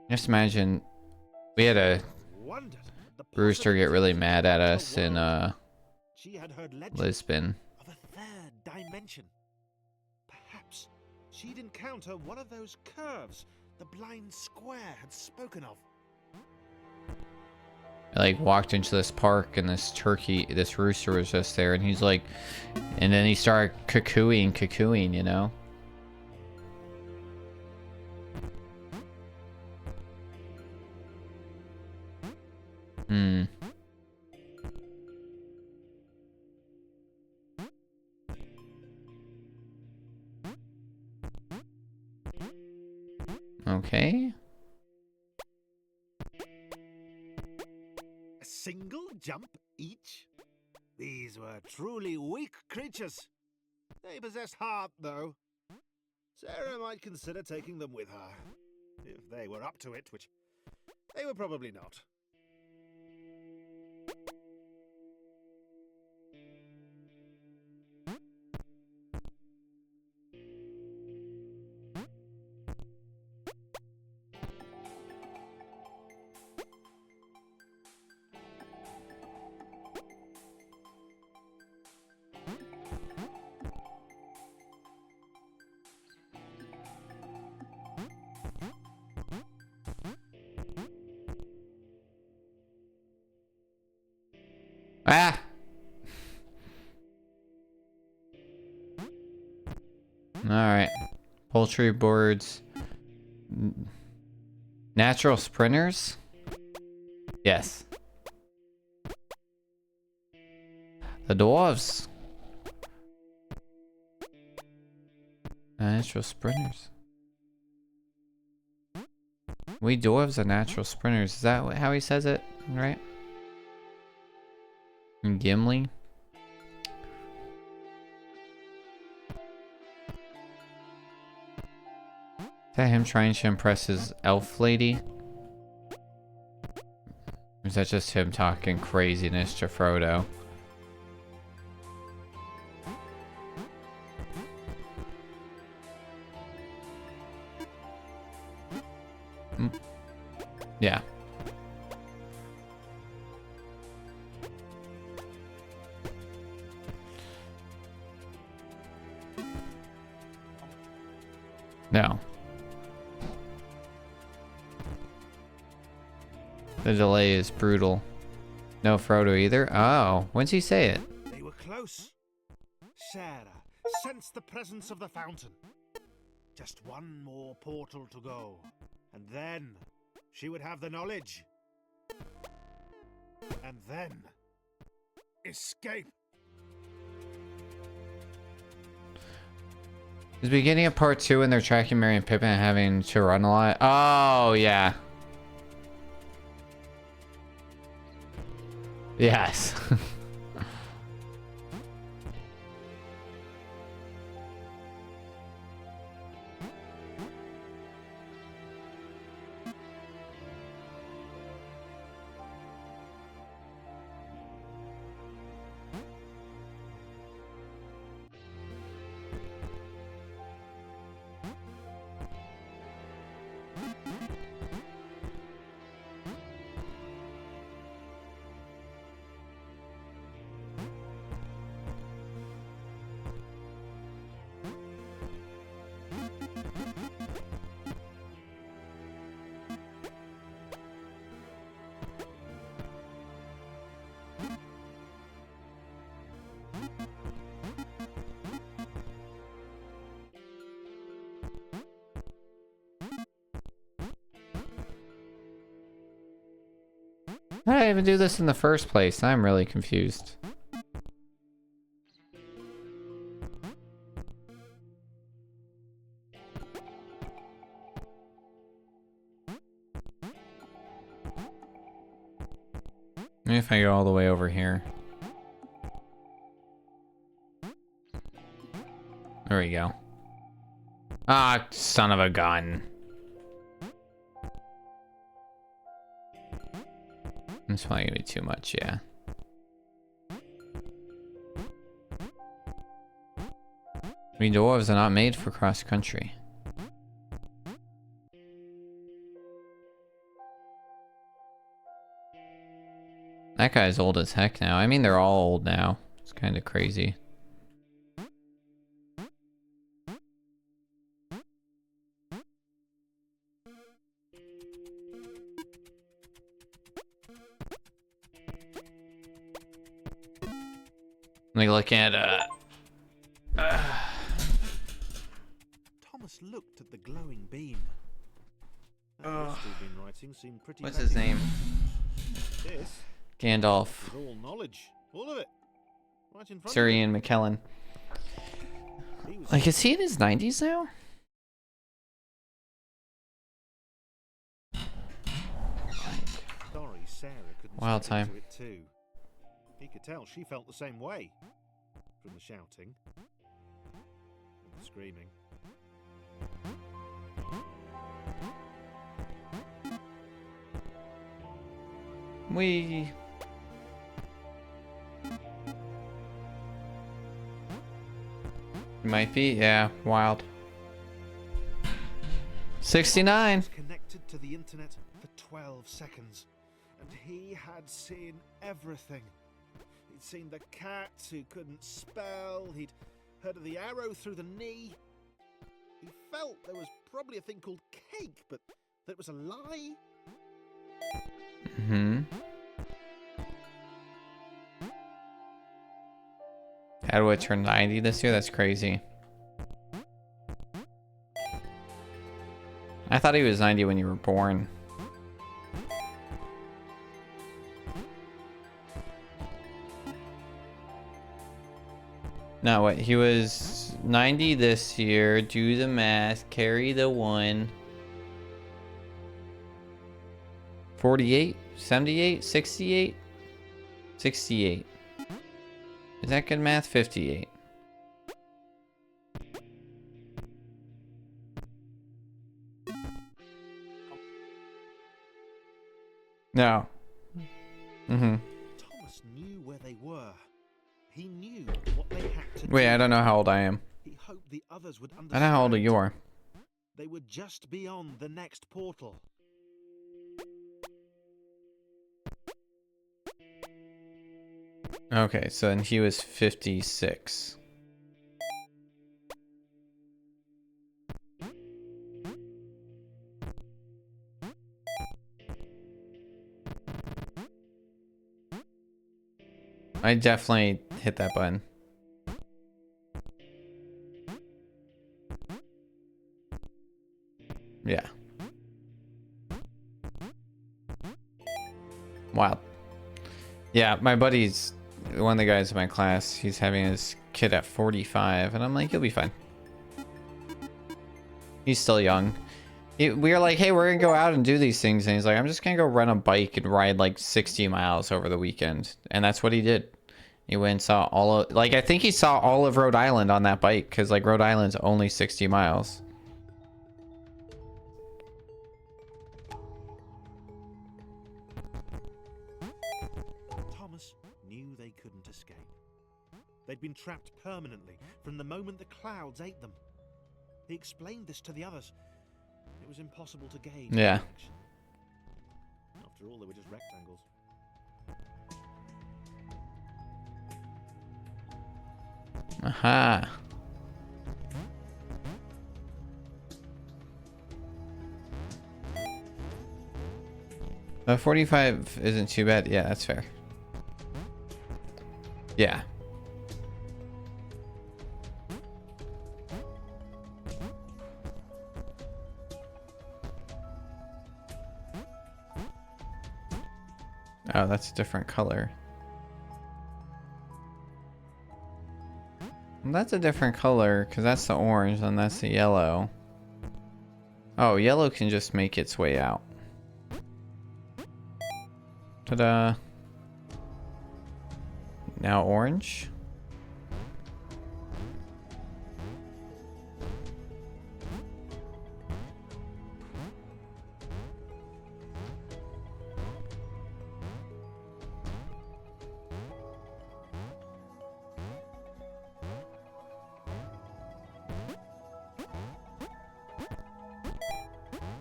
Just imagine we had a rooster get really mad at us in Lisbon. Of a third dimension. Perhaps she'd encounter one of those curves the blind square had spoken of. I like walked into this park and this rooster was just there, and he's like, and then he started cuckooing, you know? Hmm. Okay. A single jump each? These were truly weak creatures. They possessed heart, though. Sarah might consider taking them with her. If they were up to it, which they were probably not. Ah! Alright. Poultry boards. Natural sprinters? Yes. The dwarves. Natural sprinters. We dwarves are natural sprinters. Is that how he says it? Right? And Gimli. Is that him trying to impress his elf lady? Or is that just him talking craziness to Frodo? Yeah. No. The delay is brutal. No Frodo either? Oh, when's he say it? They were close. Sarah sensed the presence of the fountain. Just one more portal to go, and then she would have the knowledge. And then escape. Is the beginning of part 2 when they're tracking Merry and Pippin and having to run a lot? Oh, yeah. Yes. Why did I even do this in the first place? I'm really confused. Maybe if I go all the way over here. There we go. Ah, son of a gun. It's probably gonna be too much, yeah. We dwarves are not made for cross country. That guy's old as heck now. I mean, they're all old now. It's kind of crazy. Like looking at Thomas looked at the glowing beam. That list he'd been writing seemed pretty what's his name? This Gandalf. is all knowledge, all of it, right in front Sir of him. Ian McKellen. He was Like, is he in his 90s now? sorry Sarah couldn't Wild step time. into it too. He could tell she felt the same way from the shouting and the screaming. We. Might be, yeah, wild. 69. Was connected to the internet for 12 seconds, and he had seen everything. He'd seen the cat who couldn't spell, he'd heard of the arrow through the knee. He felt there was probably a thing called cake, but that it was a lie. Mm-hmm. How do I turn 90 this year? That's crazy. I thought he was 90 when you were born. No, what? He was 90 this year. Do the math. Carry the 1. 48? 78? 68? 68. Is that good math? 58. No. Mm-hmm. Thomas knew where they were. He knew what they had to Wait, do. I don't know how old I am. He hoped the others would I understand. know how old you are. They were just beyond the next portal. Okay, so then he was 56. I definitely hit that button. Yeah. Wild. Yeah, my buddy's one of the guys in my class. He's having his kid at 45, and I'm like, you'll be fine. He's still young. We were like, hey, we're gonna go out and do these things, and he's like, I'm just gonna go rent a bike and ride like 60 miles over the weekend, and that's what he did. He went and saw all of, like, I think he saw all of Rhode Island on that bike, because like Rhode Island's only 60 miles. Thomas knew they couldn't escape. They'd been trapped permanently from the moment the clouds ate them. He explained this to the others. It was impossible to gauge their Yeah. reaction. After all, they were just rectangles. Aha. The 45 isn't too bad. Yeah, that's fair. Yeah. Oh, that's a different color. Well, that's a different color because that's the orange and that's the yellow. Oh, yellow can just make its way out. Ta-da. Now orange.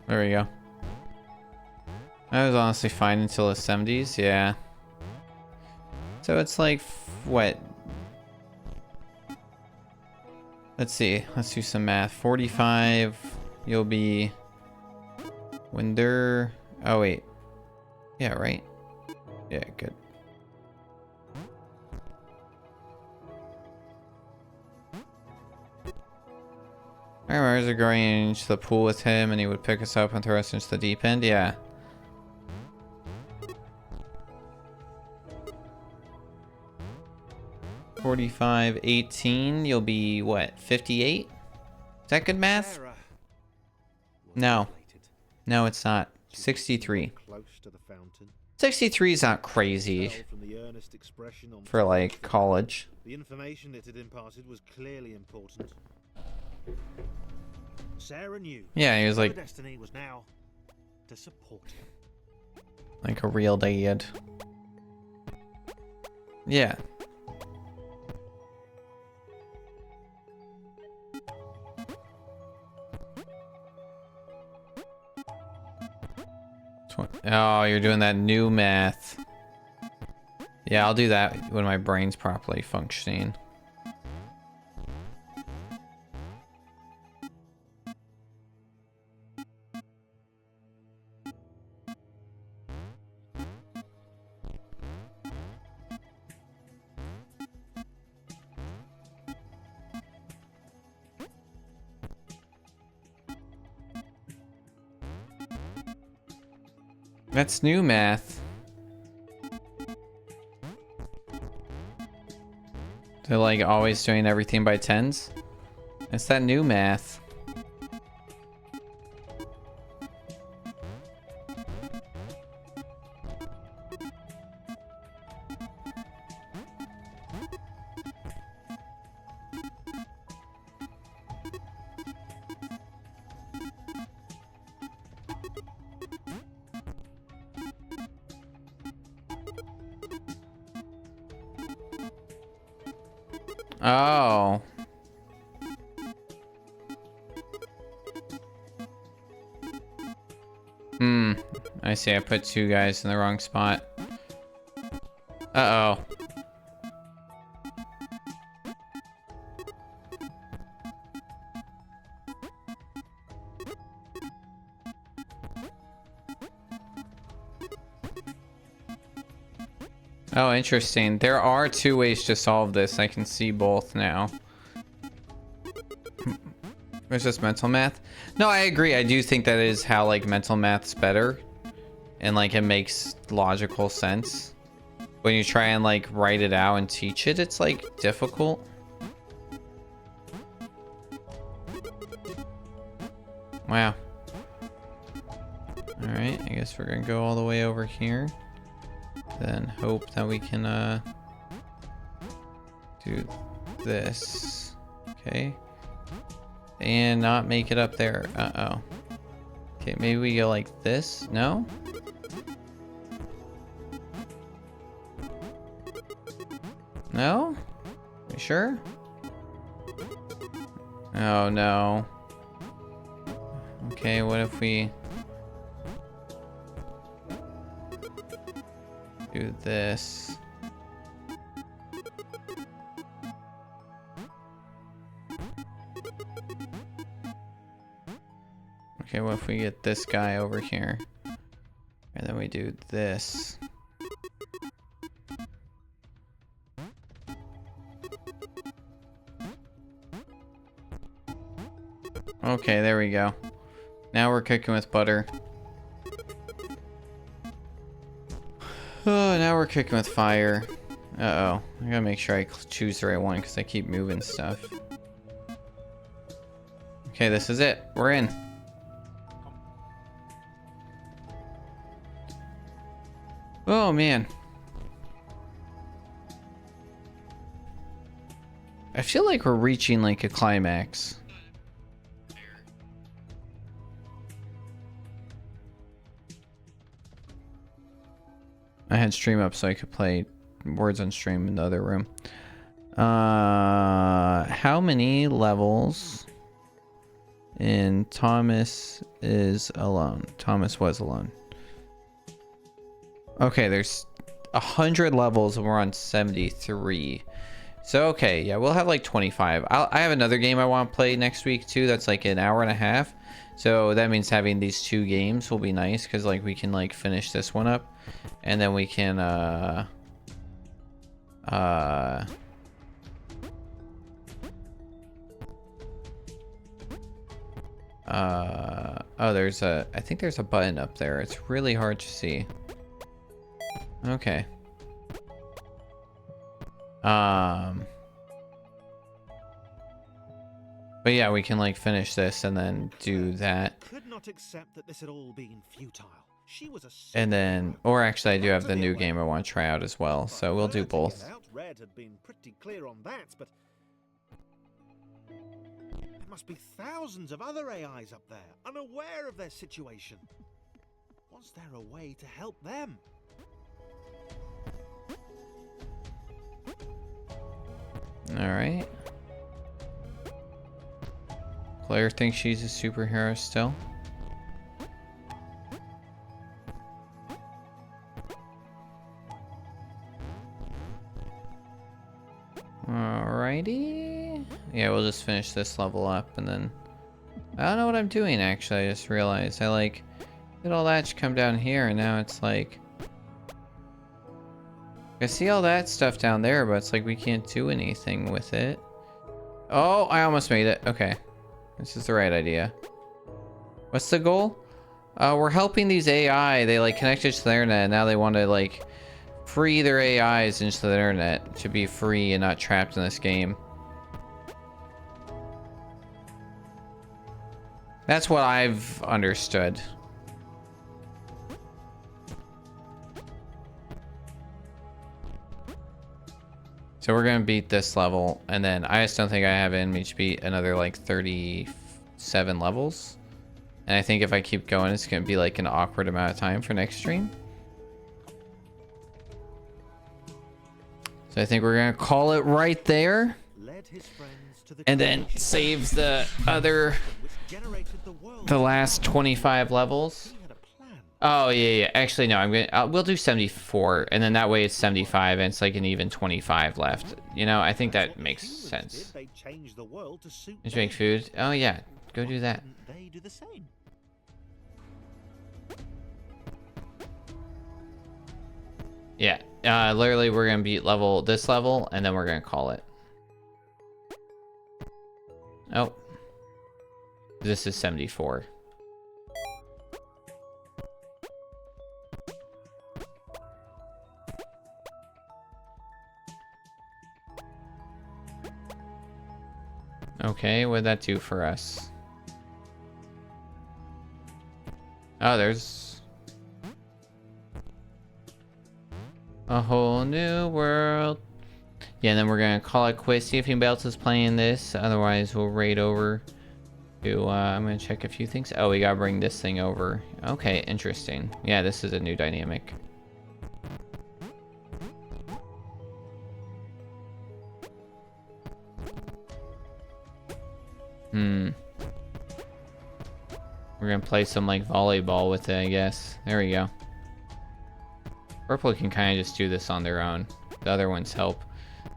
There we go. That was honestly fine until the 70s, yeah. So it's like, what? Let's see, let's do some math. 45, you'll be... When they're... Oh, wait. Yeah, right? Yeah, good. I remember going into the pool with him and he would pick us up and throw us into the deep end, yeah. $45, 18, you'll be what, 58? Is that good math? No. No, it's not. 63. 63 is not crazy for like college. The information it had imparted was clearly important. Sarah knew. Yeah, he was like, her destiny was now to support him. Like a real dad. Yeah. Oh, you're doing that new math. Yeah, I'll do that when my brain's properly functioning. That's new math. They're like always doing everything by tens. It's that new math. Oh. I see. I put two guys in the wrong spot. Uh-oh. Oh, interesting. There are two ways to solve this. I can see both now. It's just mental math. No, I agree. I do think that is how like mental math's better. And like it makes logical sense. When you try and like write it out and teach it, it's like difficult. Wow. Alright, I guess we're gonna go all the way over here. Then hope that we can do this. Okay. And not make it up there. Uh-oh. Okay, maybe we go like this. No? No? You sure? Oh no. Okay, what if we do this? Okay, what if we get this guy over here? And then we do this. Okay, there we go. Now we're cooking with butter. Oh, now we're cooking with fire. Uh-oh. I gotta make sure I choose the right one because I keep moving stuff. Okay, this is it. We're in. Oh, man. I feel like we're reaching like a climax. I had stream up so I could play Words on Stream in the other room. How many levels in Thomas is alone? Thomas was alone. Okay, there's 100 levels and we're on 73. So, okay, yeah, we'll have like 25. I have another game I want to play next week too. That's like an hour and a half. So that means having these 2 games will be nice because like we can like finish this one up. And then we can, oh, there's I think there's a button up there. It's really hard to see. Okay. But yeah, we can like finish this and then do that. Could not accept that this had all been futile. She was a And then, or actually I do have the new game I want to try out as well. So we'll do both. Red had been pretty clear on that, but there must be thousands of other AIs up there, unaware of their situation. Was there a way to help them? All right. Claire thinks she's a superhero still. Alrighty. Yeah, we'll just finish this level up and then... I don't know what I'm doing actually, I just realized. I like... did all that to come down here and now it's like... I see all that stuff down there, but it's like we can't do anything with it. Oh, I almost made it. Okay. This is the right idea. What's the goal? We're helping these AI. They like connected to the internet and now they want to like... free their AIs into the internet to be free and not trapped in this game. That's what I've understood. So we're gonna beat this level, and then I just don't think I have it in me to beat another like 37 levels. And I think if I keep going, it's gonna be like an awkward amount of time for next stream. So I think we're gonna call it right there, and then save the other, the last 25 levels. Oh yeah. Actually, no. We'll do 74, and then that way it's 75, and it's like an even 25 left. You know, I think that makes sense. Just make food. Oh yeah, go do that. Yeah. Literally, we're gonna beat this level, and then we're gonna call it. Oh, this is 74. Okay, what'd that do for us? Oh, there's a whole new world. Yeah, and then we're gonna call it quits, see if anybody else is playing this. Otherwise, we'll raid over to, I'm gonna check a few things. Oh, we gotta bring this thing over. Okay, interesting. Yeah, this is a new dynamic. We're gonna play some like volleyball with it, I guess. There we go. Purple can kind of just do this on their own. The other ones help.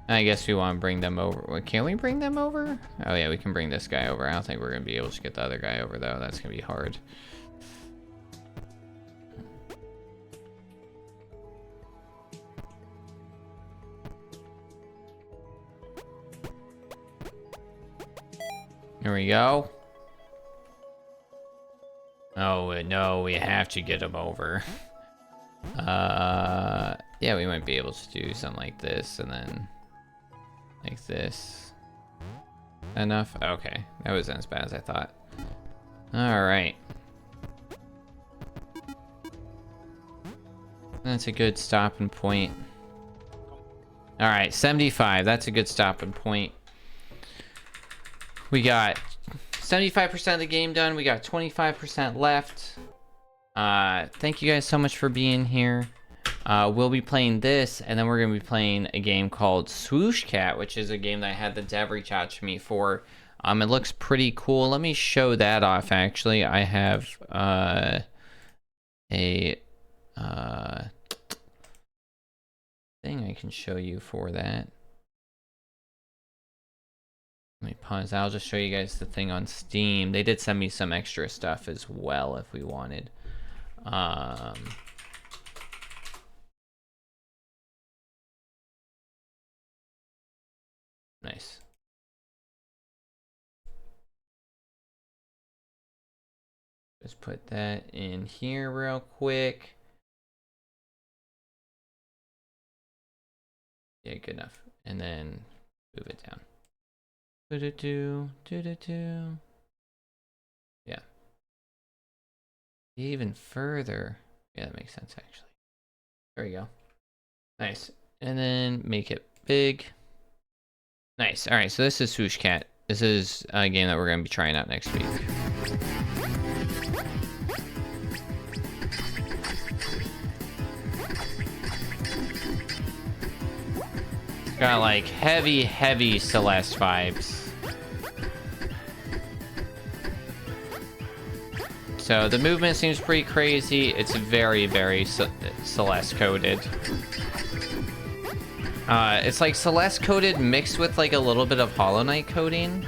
I guess we want to bring them over. Can we bring them over? Oh yeah, we can bring this guy over. I don't think we're gonna be able to get the other guy over though. That's gonna be hard. Here we go. Oh no, we have to get him over. Yeah, we might be able to do something like this and then like this. Enough? Okay, that wasn't as bad as I thought. All right. That's a good stopping point. All right, 75. That's a good stopping point. We got 75% of the game done. We got 25% left. Thank you guys so much for being here. We'll be playing this, and then we're going to be playing a game called Swoosh Cat, which is a game that I had the dev reach out to me for. It looks pretty cool. Let me show that off, actually. I have a thing I can show you for that. Let me pause. I'll just show you guys the thing on Steam. They did send me some extra stuff as well if we wanted. Nice. Just put that in here real quick. Yeah, good enough. And then move it down. Yeah. Even further. Yeah, that makes sense actually. There we go. Nice. And then make it big. Nice. All right, so this is Swoosh Cat. This is a game that we're going to be trying out next week. Got like heavy Celeste vibes. So the movement seems pretty crazy. It's very Celeste coded. It's like Celeste coded mixed with like a little bit of Hollow Knight coding.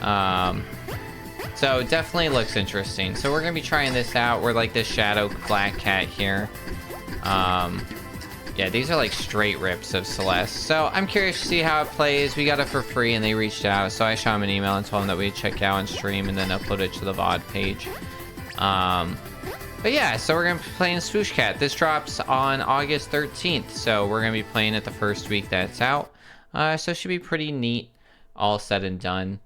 So it definitely looks interesting. So we're gonna be trying this out. We're like this shadow black cat here. Yeah, these are like straight rips of Celeste. So I'm curious to see how it plays. We got it for free and they reached out. So I shot them an email and told them that we'd check out and stream and then upload it to the VOD page. But yeah, so we're going to be playing Swoosh Cat. This drops on August 13th. So we're going to be playing it the first week that it's out. So it should be pretty neat, all said and done,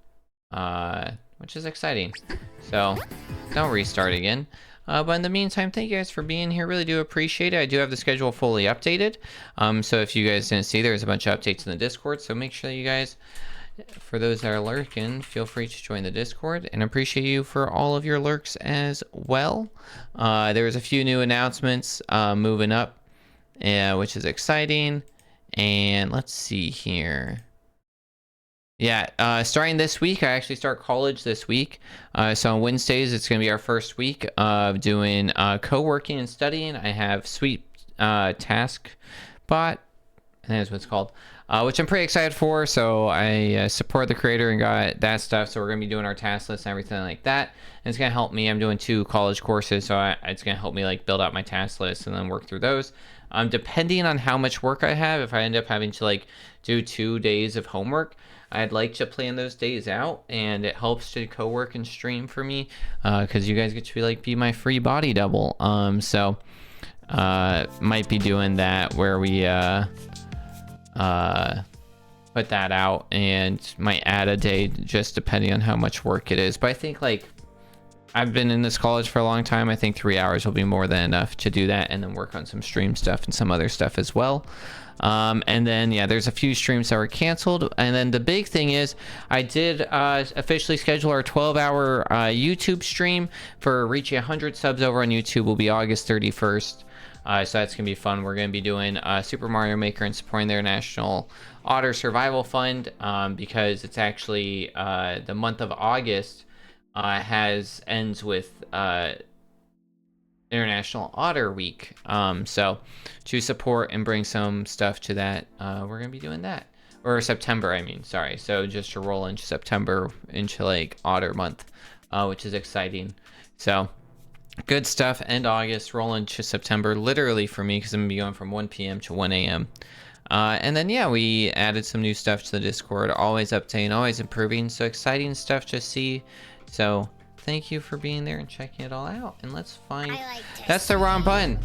which is exciting. So don't restart again. But in the meantime, thank you guys for being here. Really do appreciate it. I do have the schedule fully updated. So if you guys didn't see, there's a bunch of updates in the Discord. So make sure that you guys, for those that are lurking, feel free to join the Discord. And appreciate you for all of your lurks as well. There's a few new announcements moving up, which is exciting. And let's see here. Yeah, starting this week, I actually start college this week. So on Wednesdays, it's going to be our first week of doing co-working and studying. I have Sweet Task Bot, I think that's what it's called, which I'm pretty excited for. So I support the creator and got that stuff. So we're going to be doing our task list and everything like that. And it's going to help me. I'm doing 2 college courses, so it's going to help me like build out my task list and then work through those. Depending on how much work I have, if I end up having to like do 2 days of homework, I'd like to plan those days out, and it helps to co-work and stream for me, because you guys get to be my free body double. So might be doing that where we put that out and might add a day just depending on how much work it is. But I think like I've been in this college for a long time. I think 3 hours will be more than enough to do that and then work on some stream stuff and some other stuff as well. And then, yeah, there's a few streams that were canceled. And then the big thing is I did officially schedule our 12-hour YouTube stream for reaching 100 subs over on YouTube. Will be August 31st. So that's going to be fun. We're going to be doing Super Mario Maker and supporting their National Otter Survival Fund, because it's actually the month of August ends with International Otter Week. So to support and bring some stuff to that, we're gonna be doing that. Or September, I mean, sorry. So just to roll into September, into like Otter Month, which is exciting. So good stuff. End August, roll into September, literally for me, because I'm gonna be going from 1 p.m. to 1 a.m. And then, yeah, we added some new stuff to the Discord, always updating, always improving. So exciting stuff to see. So thank you for being there and checking it all out. And let's find... That's the wrong button.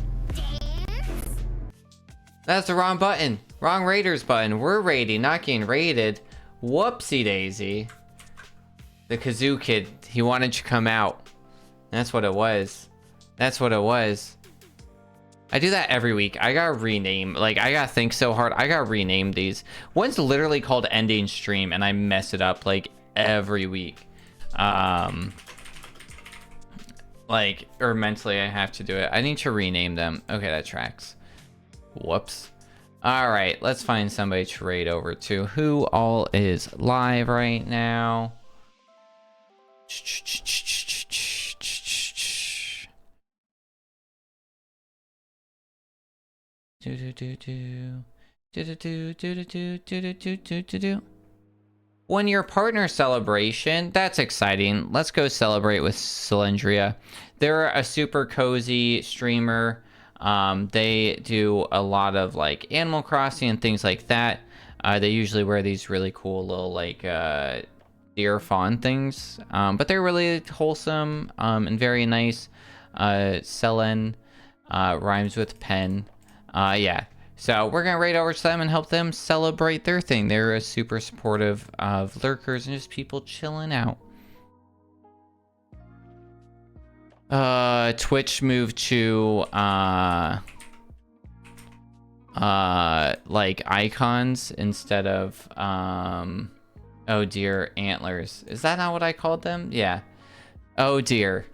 That's the wrong button. Wrong raiders button. We're raiding, not getting raided. Whoopsie daisy. The kazoo kid, he wanted to come out. That's what it was. That's what it was. I do that every week. I gotta rename. Like, I gotta think so hard. I gotta rename these. One's literally called Ending Stream, and I mess it up, like, every week. Like, or mentally I have to do it. I need to rename them. Okay, that tracks. Whoops. All right, let's find somebody to raid over to. Who all is live right now? One year partner celebration. That's exciting. Let's go celebrate with Cylindria. They're a super cozy streamer. They do a lot of like Animal Crossing and things like that. They usually wear these really cool little like deer fawn things. But they're really wholesome and very nice. Selen rhymes with pen. Yeah. So we're gonna raid over to them and help them celebrate their thing. They're super supportive of lurkers and just people chilling out. Twitch moved to like icons instead of oh dear, antlers. Is that not what I called them? Yeah. Oh dear.